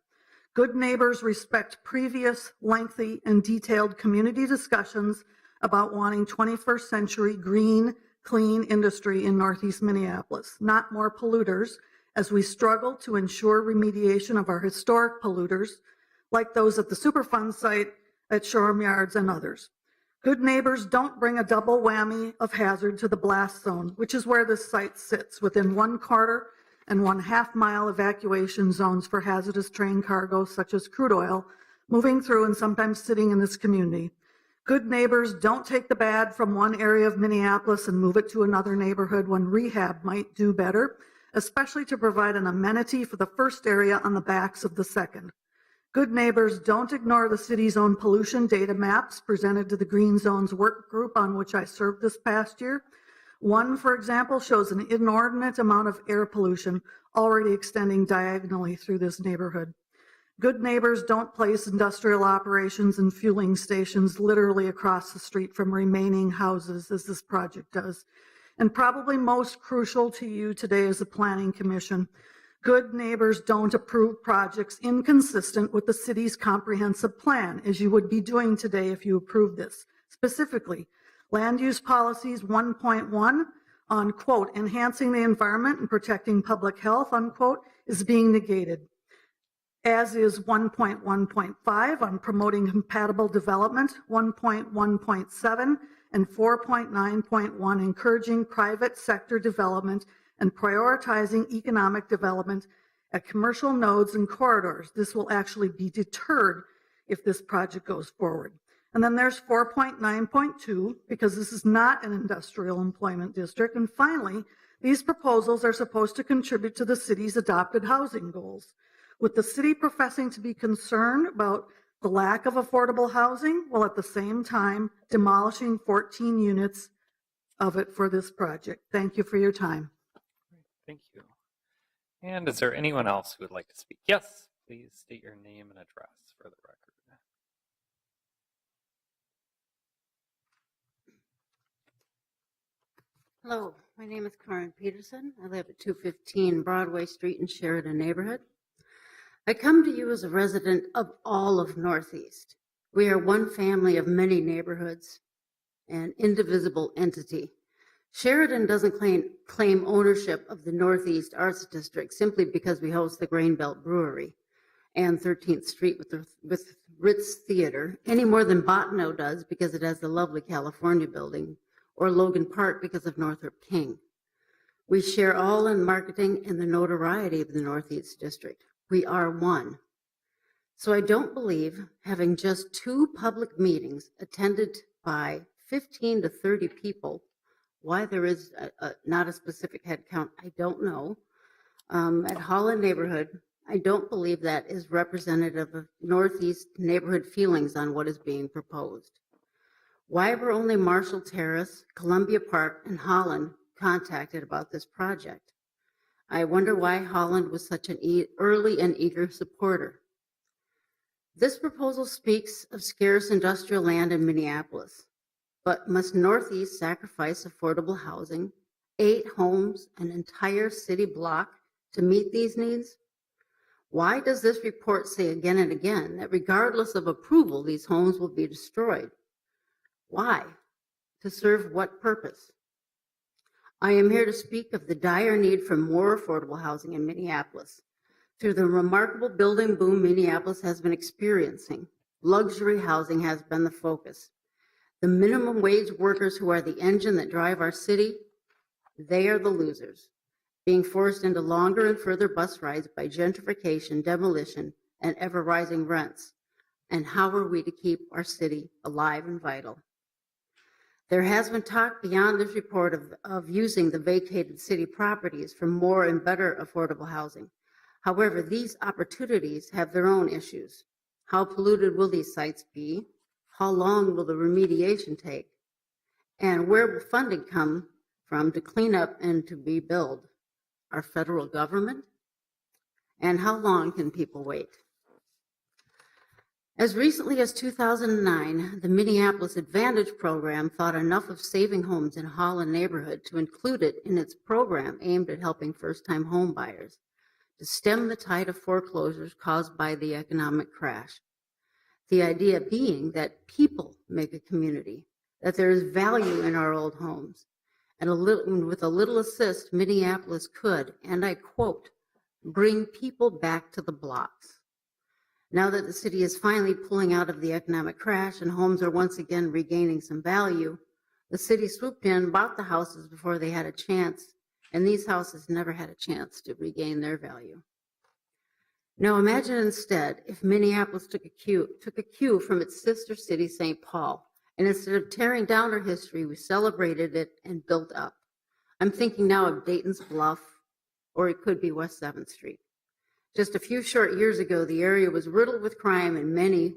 Good neighbors respect previous lengthy and detailed community discussions about wanting 21st century green, clean industry in Northeast Minneapolis, not more polluters, as we struggle to ensure remediation of our historic polluters, like those at the Superfund site, at Shoreham Yards, and others. Good neighbors don't bring a double whammy of hazard to the blast zone, which is where this site sits, within 1/4 and 1/2 mile evacuation zones for hazardous train cargo, such as crude oil, moving through and sometimes sitting in this community. Good neighbors don't take the bad from one area of Minneapolis and move it to another neighborhood when rehab might do better, especially to provide an amenity for the first area on the backs of the second. Good neighbors don't ignore the city's own pollution data maps presented to the Green Zones work group on which I served this past year. One, for example, shows an inordinate amount of air pollution already extending diagonally through this neighborhood. Good neighbors don't place industrial operations and fueling stations literally across the street from remaining houses, as this project does. And probably most crucial to you today as a planning commission, good neighbors don't approve projects inconsistent with the city's comprehensive plan, as you would be doing today if you approve this. Specifically, land use policies 1.1 on, quote, enhancing the environment and protecting public health, unquote, is being negated, as is 1.1.5 on promoting compatible development, 1.1.7, and 4.9.1 encouraging private sector development and prioritizing economic development at commercial nodes and corridors. This will actually be deterred if this project goes forward. And then there's 4.9.2, because this is not an industrial employment district. And finally, these proposals are supposed to contribute to the city's adopted housing goals, with the city professing to be concerned about the lack of affordable housing, while at the same time demolishing 14 units of it for this project. Thank you for your time. Thank you. And is there anyone else who would like to speak? Yes, please state your name and address for the record. Hello, my name is Karen Peterson. I live at 215 Broadway Street in Sheridan neighborhood. I come to you as a resident of all of Northeast. We are one family of many neighborhoods, an indivisible entity. Sheridan doesn't claim ownership of the Northeast Arts District simply because we host the Grain Belt Brewery and 13th Street with Ritz Theater, any more than Bottineau does because it has the lovely California building, or Logan Park because of Northrop King. We share all in marketing and the notoriety of the Northeast District. We are one. So I don't believe having just 2 public meetings attended by 15 to 30 people, why there is not a specific head count, I don't know. At Holland neighborhood, I don't believe that is representative of Northeast neighborhood feelings on what is being proposed. Why were only Marshall Terrace, Columbia Park, and Holland contacted about this project? I wonder why Holland was such an early and eager supporter. This proposal speaks of scarce industrial land in Minneapolis, but must Northeast sacrifice affordable housing, 8 homes, an entire city block to meet these needs? Why does this report say again and again that regardless of approval, these homes will be destroyed? Why? To serve what purpose? I am here to speak of the dire need for more affordable housing in Minneapolis. Through the remarkable building boom Minneapolis has been experiencing, luxury housing has been the focus. The minimum wage workers who are the engine that drive our city, they are the losers, being forced into longer and further bus rides by gentrification, demolition, and ever-rising rents. And how are we to keep our city alive and vital? There has been talk beyond this report of using the vacated city properties for more and better affordable housing. However, these opportunities have their own issues. How polluted will these sites be? How long will the remediation take? And where will funding come from to clean up and to rebuild? Our federal government? And how long can people wait? As recently as 2009, the Minneapolis Advantage program thought enough of saving homes in Holland neighborhood to include it in its program aimed at helping first-time home buyers to stem the tide of foreclosures caused by the economic crash. The idea being that people make a community, that there is value in our old homes, and with a little assist, Minneapolis could, and I quote, bring people back to the blocks. Now that the city is finally pulling out of the economic crash and homes are once again regaining some value, the city swooped in, bought the houses before they had a chance, and these houses never had a chance to regain their value. Now imagine instead if Minneapolis took a cue from its sister city, St. Paul, and instead of tearing down our history, we celebrated it and built up. I'm thinking now of Dayton's Bluff, or it could be West 7th Street. Just a few short years ago, the area was riddled with crime and many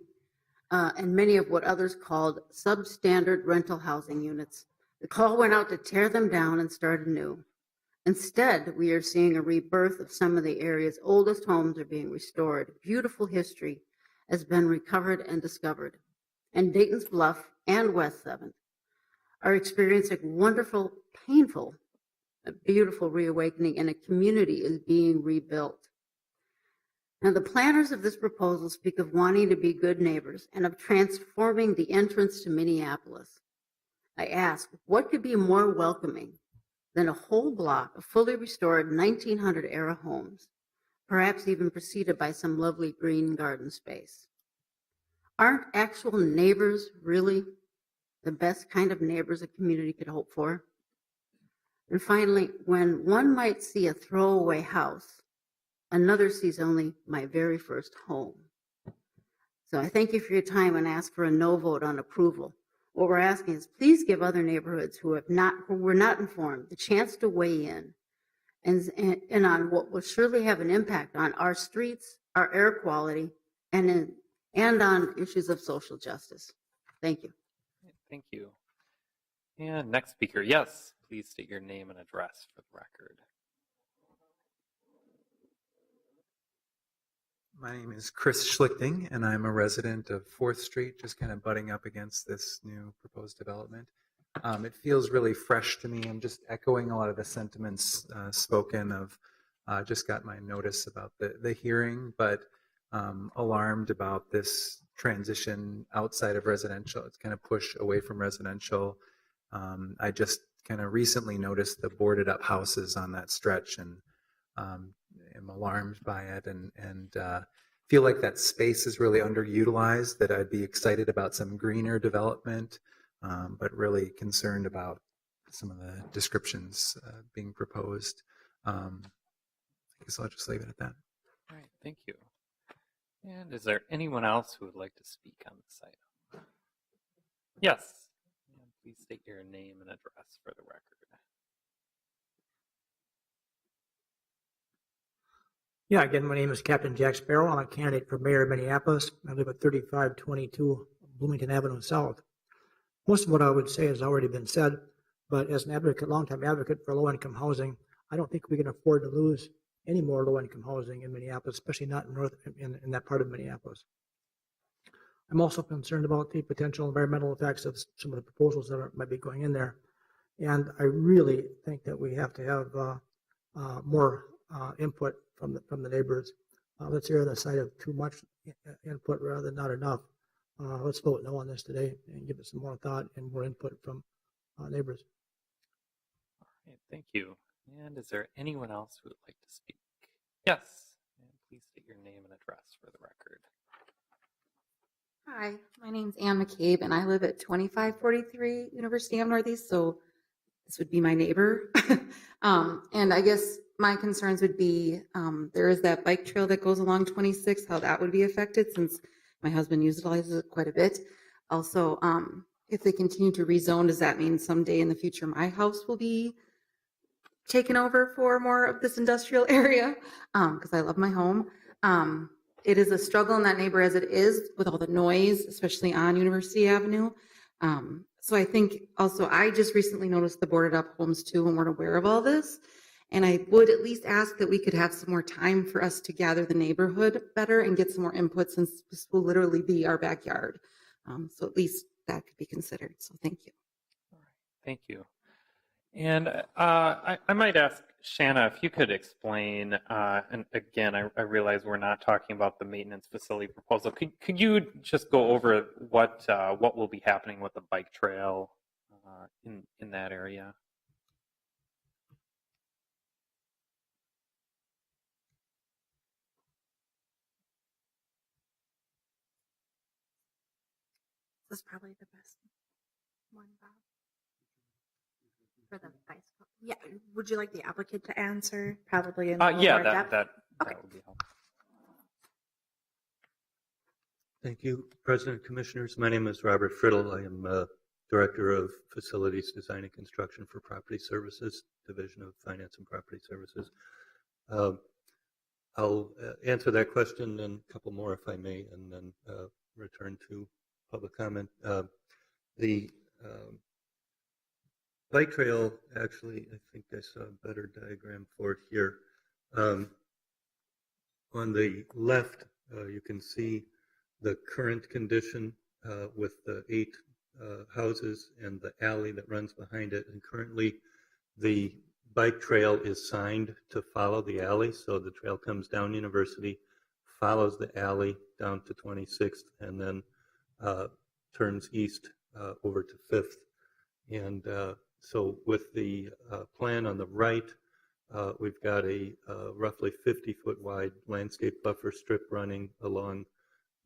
of what others called substandard rental housing units. The call went out to tear them down and start anew. Instead, we are seeing a rebirth of some of the area's oldest homes are being restored. Beautiful history has been recovered and discovered. And Dayton's Bluff and West 7th are experiencing wonderful, painful, beautiful reawakening, and a community is being rebuilt. Now, the planners of this proposal speak of wanting to be good neighbors and of transforming the entrance to Minneapolis. I ask, what could be more welcoming than a whole block of fully restored 1900-era homes, perhaps even preceded by some lovely green garden space? Aren't actual neighbors really the best kind of neighbors a community could hope for? And finally, when one might see a throwaway house Another sees only my very first home. So I thank you for your time and ask for a no vote on approval. What we're asking is please give other neighborhoods who were not informed the chance to weigh in and on what will surely have an impact on our streets, our air quality, and on issues of social justice. Thank you. Thank you. And next speaker, yes, please state your name and address for the record. My name is Chris Schlichting, and I'm a resident of 4th Street, just kind of butting up against this new proposed development. It feels really fresh to me. I'm just echoing a lot of the sentiments spoken of. Just got my notice about the hearing, but alarmed about this transition outside of residential. It's kind of push away from residential. I just kind of recently noticed the boarded up houses on that stretch, and am alarmed by it, and feel like that space is really underutilized, that I'd be excited about some greener development, but really concerned about some of the descriptions being proposed. I guess I'll just leave it at that. All right, thank you. And is there anyone else who would like to speak on this item? Yes, and please state your name and address for the record. Yeah, again, my name is Captain Jack Sparrow. I'm a candidate for mayor of Minneapolis. I live at 3522 Bloomington Avenue South. Most of what I would say has already been said, but as an advocate, longtime advocate for low-income housing, I don't think we can afford to lose any more low-income housing in Minneapolis, especially not in that part of Minneapolis. I'm also concerned about the potential environmental effects of some of the proposals that might be going in there. And I really think that we have to have more input from the neighbors. Let's err on the side of too much input rather than not enough. Let's vote no on this today and give it some more thought and more input from neighbors. All right, thank you. And is there anyone else who would like to speak? Yes, and please state your name and address for the record. Hi, my name's Ann McCabe, and I live at 2543 University of Northeast, so this would be my neighbor. And I guess my concerns would be there is that bike trail that goes along 26, how that would be affected since my husband utilizes it quite a bit. Also, if they continue to rezone, does that mean someday in the future my house will be taken over for more of this industrial area? Because I love my home. It is a struggle in that neighbor as it is with all the noise, especially on University Avenue. So I think also I just recently noticed the boarded up homes too and weren't aware of all this. And I would at least ask that we could have some more time for us to gather the neighborhood better and get some more input since this will literally be our backyard. So at least that could be considered. So thank you. All right, thank you. And I might ask Shanna if you could explain, and again, I realize we're not talking about the maintenance facility proposal. Could you just go over what will be happening with the bike trail in that area? This is probably the best one, Bob. For the bicycle. Yeah, would you like the applicant to answer? Probably in Yeah, more depth? that would be helpful. Thank you, President, Commissioners. My name is Robert Friddle. I am Director of Facilities Design and Construction for Property Services, Division of Finance and Property Services. I'll answer that question and a couple more if I may, and then return to public comment. The bike trail, actually, I think I saw a better diagram for it here. On the left, you can see the current condition with the 8 houses and the alley that runs behind it. And currently, the bike trail is signed to follow the alley. So the trail comes down University, follows the alley down to 26th, and then turns east over to 5th. And so with the plan on the right, we've got a roughly 50-foot wide landscape buffer strip running along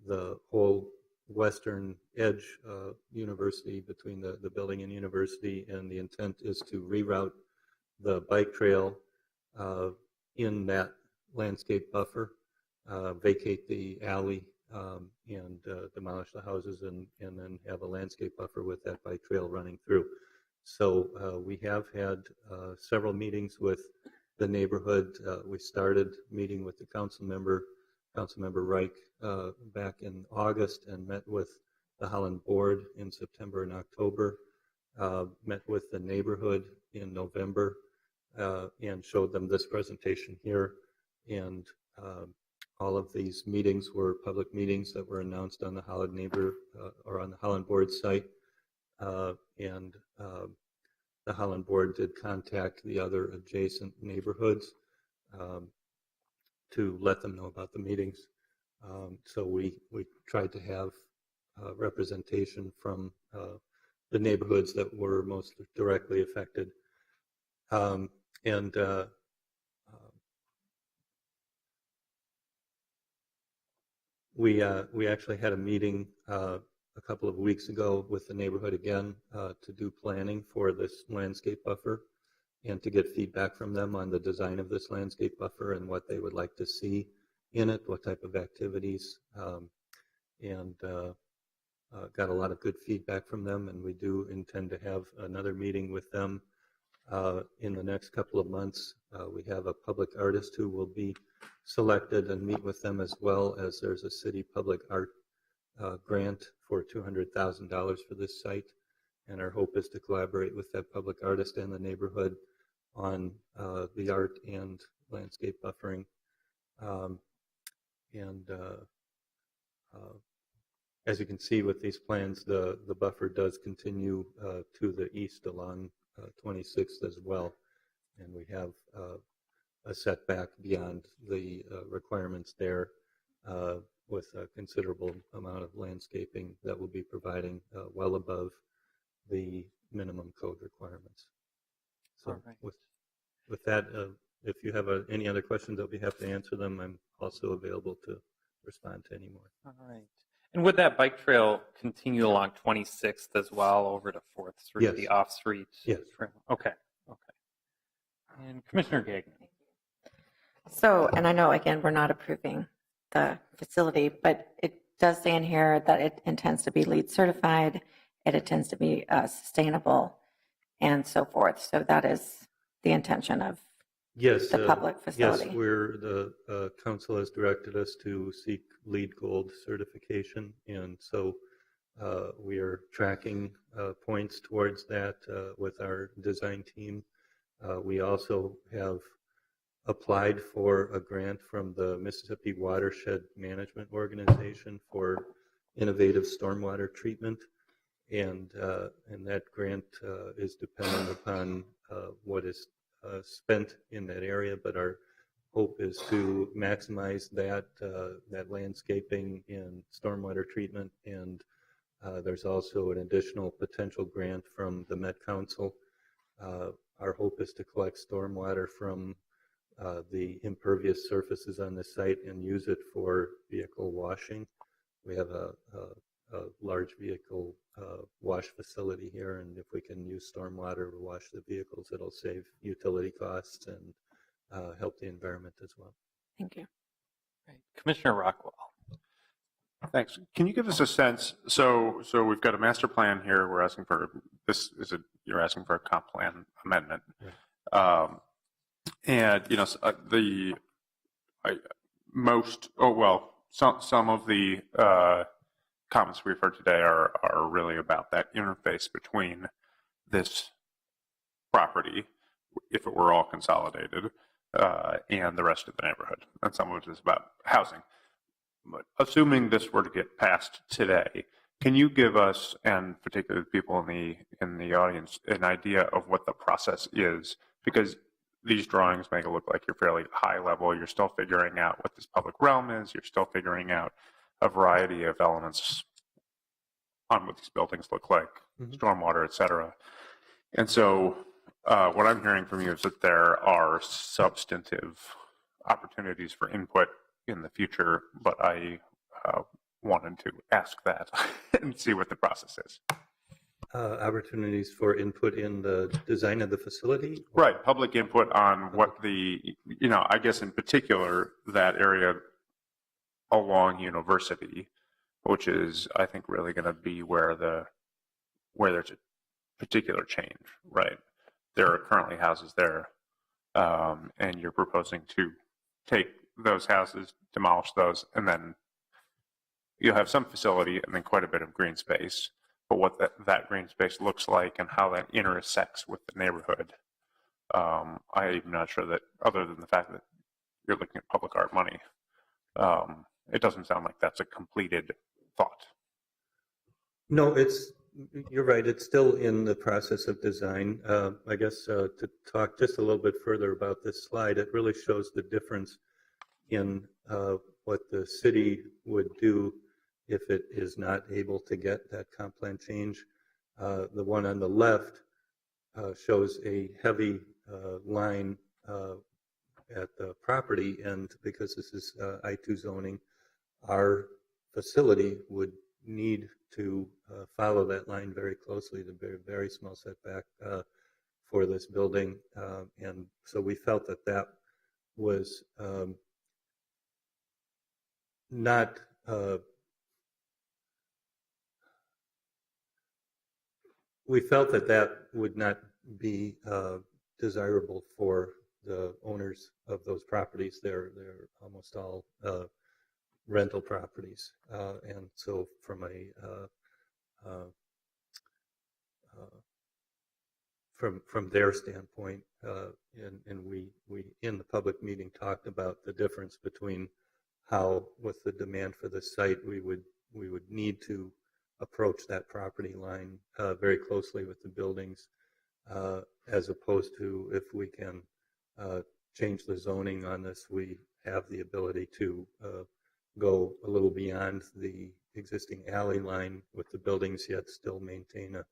the whole western edge of University, between the building and University, and the intent is to reroute the bike trail in that landscape buffer, vacate the alley, and demolish the houses, and then have a landscape buffer with that bike trail running through. So we have had several meetings with the neighborhood. We started meeting with the Councilmember Reich, back in August, and met with the Holland Board in September and October, met with the neighborhood in November, and showed them this presentation here. And all of these meetings were public meetings that were announced on the Holland or on the Holland Board site. And the Holland Board did contact the other adjacent neighborhoods to let them know about the meetings. So we tried to have representation from the neighborhoods that were most directly affected. We actually had a meeting a couple of weeks ago with the neighborhood again to do planning for this landscape buffer and to get feedback from them on the design of this landscape buffer and what they would like to see in it, what type of activities, and got a lot of good feedback from them. And we do intend to have another meeting with them in the next couple of months. We have a public artist who will be selected and meet with them, as well as there's a city public art grant for $200,000 for this site. And our hope is to collaborate with that public artist and the neighborhood on the art and landscape buffering. As you can see with these plans, the buffer does continue to the east along 26th as well. And we have a setback beyond the requirements there with a considerable amount of landscaping that will be providing well above the minimum code requirements. So with that, if you have any other questions, I'll be happy to answer them. I'm also available to respond to any more. All right. And would that bike trail continue along 26th as well over to 4th Street, Yes. the off-street Yes. trail? Okay. And Commissioner Gagnon. So, and I know, again, we're not approving the facility, but it does say in here that it intends to be LEED certified, it intends to be sustainable, and so forth. So that is the intention of the public facility. Yes, the council has directed us to seek LEED Gold certification, and so we are tracking points towards that with our design team. We also have applied for a grant from the Mississippi Watershed Management Organization for innovative stormwater treatment, and that grant is dependent upon what is spent in that area, but our hope is to maximize that landscaping and stormwater treatment. And there's also an additional potential grant from the Met Council. Our hope is to collect stormwater from the impervious surfaces on the site and use it for vehicle washing. We have a large vehicle wash facility here, and if we can use stormwater to wash the vehicles, it'll save utility costs and help the environment as well. Thank you. Commissioner Rockwell. Thanks. Can you give us a sense? So we've got a master plan here. We're asking for you're asking for a comp plan amendment. Right. And some of the comments we've heard today are really about that interface between this property, if it were all consolidated, and the rest of the neighborhood. And some of it is about housing. But assuming this were to get passed today, can you give us, and particularly people in the audience, an idea of what the process is? Because these drawings make it look like you're fairly high level. You're still figuring out what this public realm is. You're still figuring out a variety of elements on what these buildings look like, stormwater, et cetera. And so what I'm hearing from you is that there are substantive opportunities for input in the future, but I wanted to ask that and see what the process is. opportunities for input in the design of the facility? Right, public input on what the, I guess in particular, that area along University, which is, I think, really going to be where there's a particular change, right? There are currently houses there, and you're proposing to take those houses, demolish those, and then you'll have some facility and then quite a bit of green space. But what that green space looks like and how that intersects with the neighborhood, I'm not sure that, other than the fact that you're looking at public art money, it doesn't sound like that's a completed thought. No, you're right. It's still in the process of design. I guess to talk just a little bit further about this slide, it really shows the difference in what the city would do if it is not able to get that comp plan change. The one on the left shows a heavy line at the property, and because this is I2 zoning, our facility would need to follow that line very closely, the very small setback for this building. And so we felt that that was not we felt that that would not be desirable for the owners of those properties. They're almost all rental properties, and so from their standpoint, and we in the public meeting talked about the difference between how, with the demand for the site, we would need to approach that property line very closely with the buildings, as opposed to if we can change the zoning on this, we have the ability to go a little beyond the existing alley line with the buildings, yet still maintain a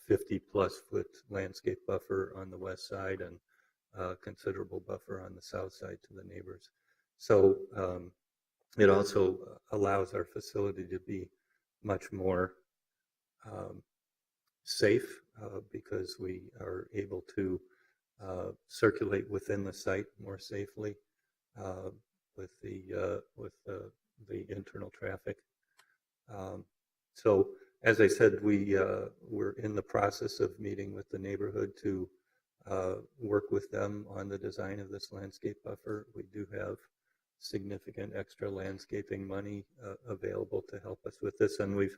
50-plus foot landscape buffer on the west side and a considerable buffer on the south side to the neighbors. So it also allows our facility to be much more safe because we are able to circulate within the site more safely with the internal traffic. So as I said, we're in the process of meeting with the neighborhood to work with them on the design of this landscape buffer. We do have significant extra landscaping money available to help us with this, and we've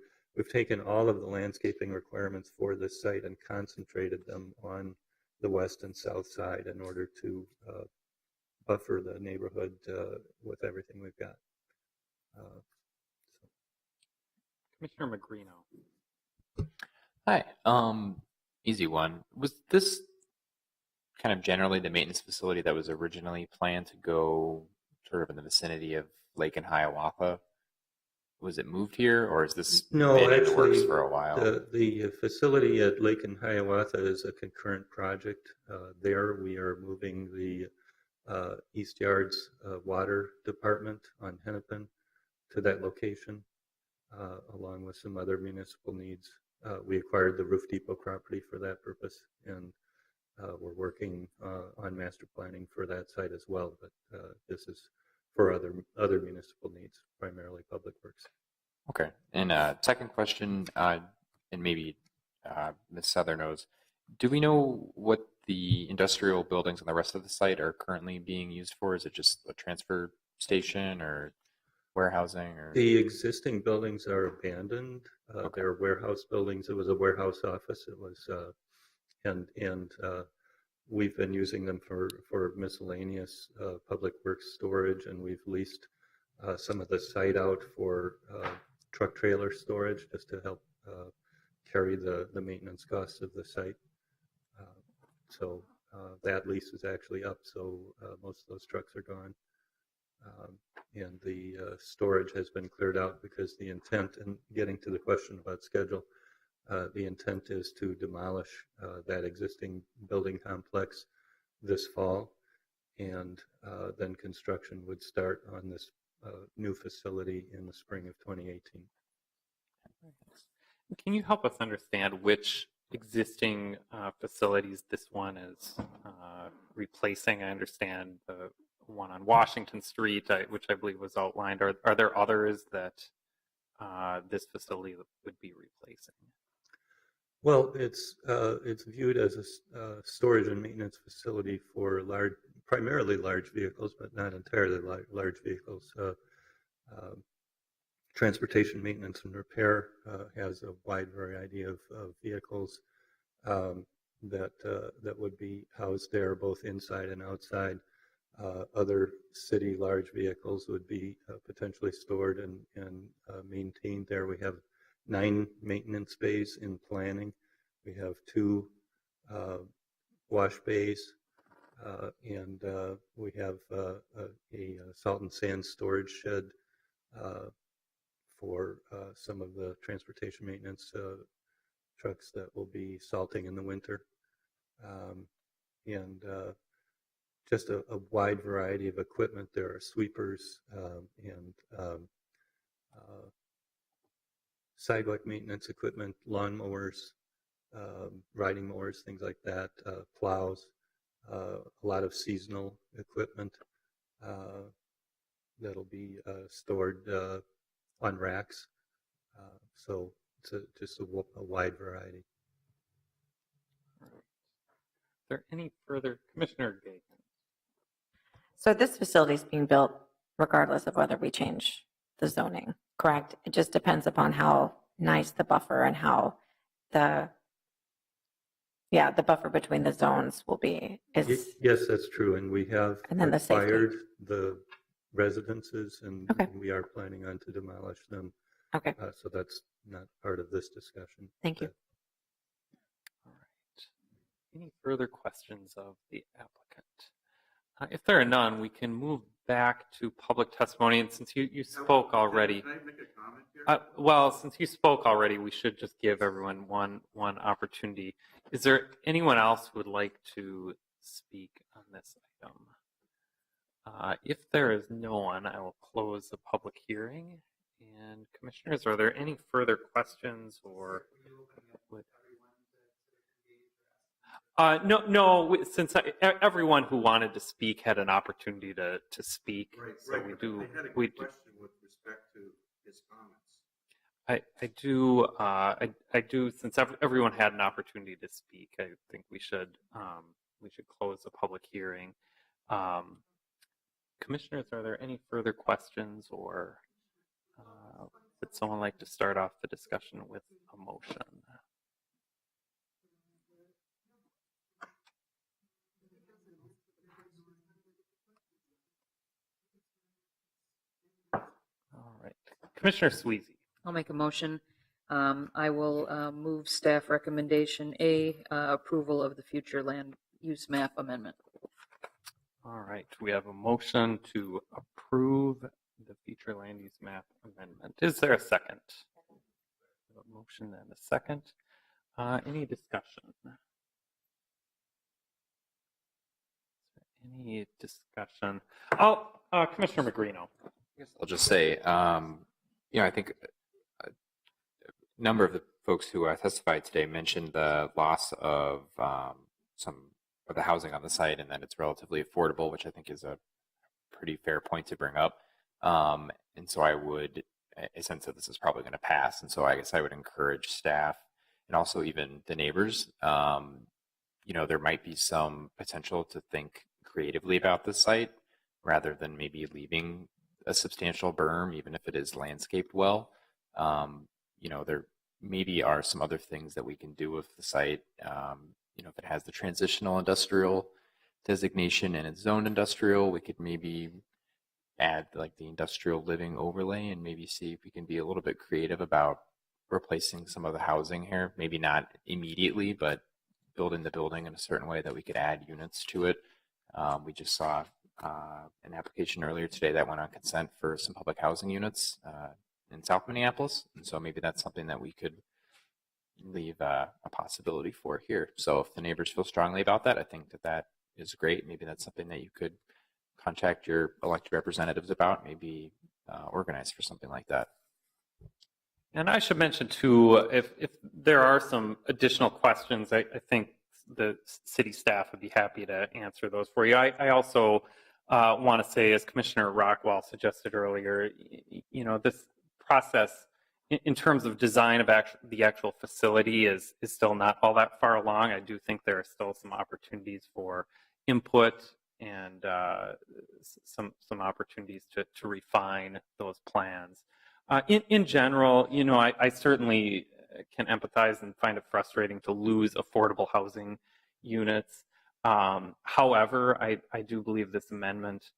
taken all of the landscaping requirements for this site and concentrated them on the west and south side in order to buffer the neighborhood with everything we've got. Commissioner Magrino. Hi. Easy one. Was this kind of generally the maintenance facility that was originally planned to go sort of in the vicinity of Lake and Hiawatha? Was it moved here, or is this been in the works for a while? The facility at Lake and Hiawatha is a concurrent project. There we are moving the East Yards Water Department on Hennepin to that location, along with some other municipal needs. We acquired the Roof Depot property for that purpose, and we're working on master planning for that site as well, but this is for other municipal needs, primarily public works. Okay. And second question, and maybe Ms. Souther knows, do we know what the industrial buildings on the rest of the site are currently being used for? Is it just a transfer station or warehousing? Or the existing buildings are abandoned. They're warehouse buildings. It was a warehouse office. It was, and we've been using them for miscellaneous public works storage, and we've leased some of the site out for truck trailer storage just to help carry the maintenance costs of the site. So that lease is actually up, so most of those trucks are gone. And the storage has been cleared out because the intent, and getting to the question about schedule, the intent is to demolish that existing building complex this fall, and then construction would start on this new facility in the spring of 2018. Can you help us understand which existing facilities this one is replacing? I understand the one on Washington Street, which I believe was outlined. Are there others that this facility would be replacing? Well, it's viewed as a storage and maintenance facility for primarily large vehicles, but not entirely large vehicles. Transportation maintenance and repair has a wide variety of vehicles that would be housed there, both inside and outside. Other city large vehicles would be potentially stored and maintained there. We have 9 maintenance bays in planning. We have 2 wash bays, and we have a salt and sand storage shed for some of the transportation maintenance trucks that will be salting in the winter. And just a wide variety of equipment. There are sweepers and sidewalk maintenance equipment, lawn mowers, riding mowers, things like that, plows, a lot of seasonal equipment that'll be stored on racks. So it's just a wide variety. Is there any further? Commissioner Gagan? So this facility is being built regardless of whether we change the zoning, correct? It just depends upon how nice the buffer and how the buffer between the zones will be. Yes, that's true. And we have And then the safety. acquired the residences, and Okay. we are planning on to demolish them. Okay. So that's not part of this discussion. Thank you. All right. Any further questions of the applicant? If there are none, we can move back to public testimony. And since you spoke already, Can I make a comment here? well, since you spoke already, we should just give everyone one opportunity. Is there anyone else who would like to speak on this item? If there is no one, I will close the public hearing. And commissioners, are there any further questions or? No. Since everyone who wanted to speak had an opportunity to speak, so we do. I had a We do. question with respect to his comments. I do. Since everyone had an opportunity to speak, I think we should close the public hearing. Commissioners, are there any further questions, or would someone like to start off the discussion with a motion? All right, Commissioner Sweezy. I'll make a motion. I will move staff recommendation A, approval of the future land use map amendment. All right, we have a motion to approve the future land use map amendment. Is there a second? A motion and a second. Any discussion? Any discussion? Commissioner Magrino. I'll just say, I think a number of the folks who testified today mentioned the loss of some of the housing on the site, and that it's relatively affordable, which I think is a pretty fair point to bring up. And so I sense that this is probably going to pass. And so I guess I would encourage staff and also even the neighbors, there might be some potential to think creatively about this site rather than maybe leaving a substantial berm, even if it is landscaped well. There maybe are some other things that we can do with the site. If it has the transitional industrial designation and it's zoned industrial, we could maybe add like the industrial living overlay and maybe see if we can be a little bit creative about replacing some of the housing here. Maybe not immediately, but build in the building in a certain way that we could add units to it. We just saw an application earlier today that went on consent for some public housing units in South Minneapolis. And so maybe that's something that we could leave a possibility for here. So if the neighbors feel strongly about that, I think that is great. Maybe that's something that you could contact your elected representatives about, maybe organize for something like that. And I should mention too, if there are some additional questions, I think the city staff would be happy to answer those for you. I also want to say, as Commissioner Rockwell suggested earlier, you know, this process in terms of design of the actual facility is still not all that far along. I do think there are still some opportunities for input and some opportunities to refine those plans. In general, you know, I certainly can empathize and find it frustrating to lose affordable housing units. However, I do believe this amendment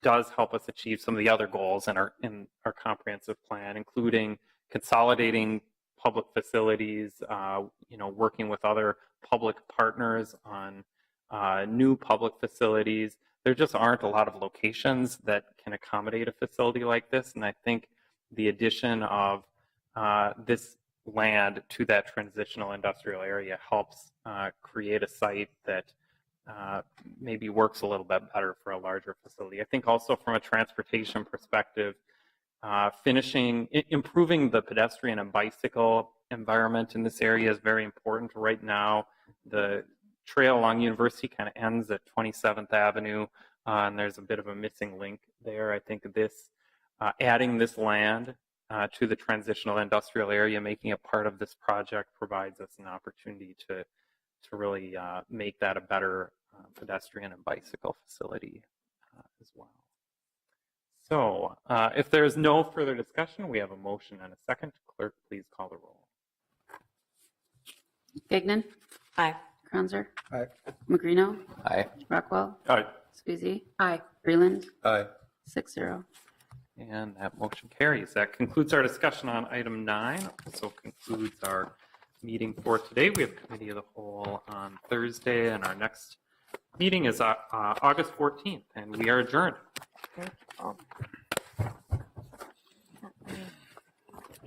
does help us achieve some of the other goals in our comprehensive plan, including consolidating public facilities, you know, working with other public partners on new public facilities. There just aren't a lot of locations that can accommodate a facility like this, and I think the addition of this land to that transitional industrial area helps create a site that maybe works a little bit better for a larger facility. I think also from a transportation perspective, improving the pedestrian and bicycle environment in this area is very important. Right now, the trail along University kind of ends at 27th Avenue, and there's a bit of a missing link there. I think this adding this land to the transitional industrial area, making it part of this project, provides us an opportunity to really make that a better pedestrian and bicycle facility as well. So if there's no further discussion, we have a motion and a second. Clerk, please call the roll. Gagnon? Aye. Kranzer? Aye. Magrino? Aye. Rockwell? Aye. Squeezy? Aye. Breland? Aye. 6-0. And that motion carries. That concludes our discussion on item 9. Also concludes our meeting for today. We have committee of the whole on Thursday, and our next meeting is August 14th, and we are adjourned. Thank you.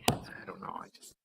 I don't know. I just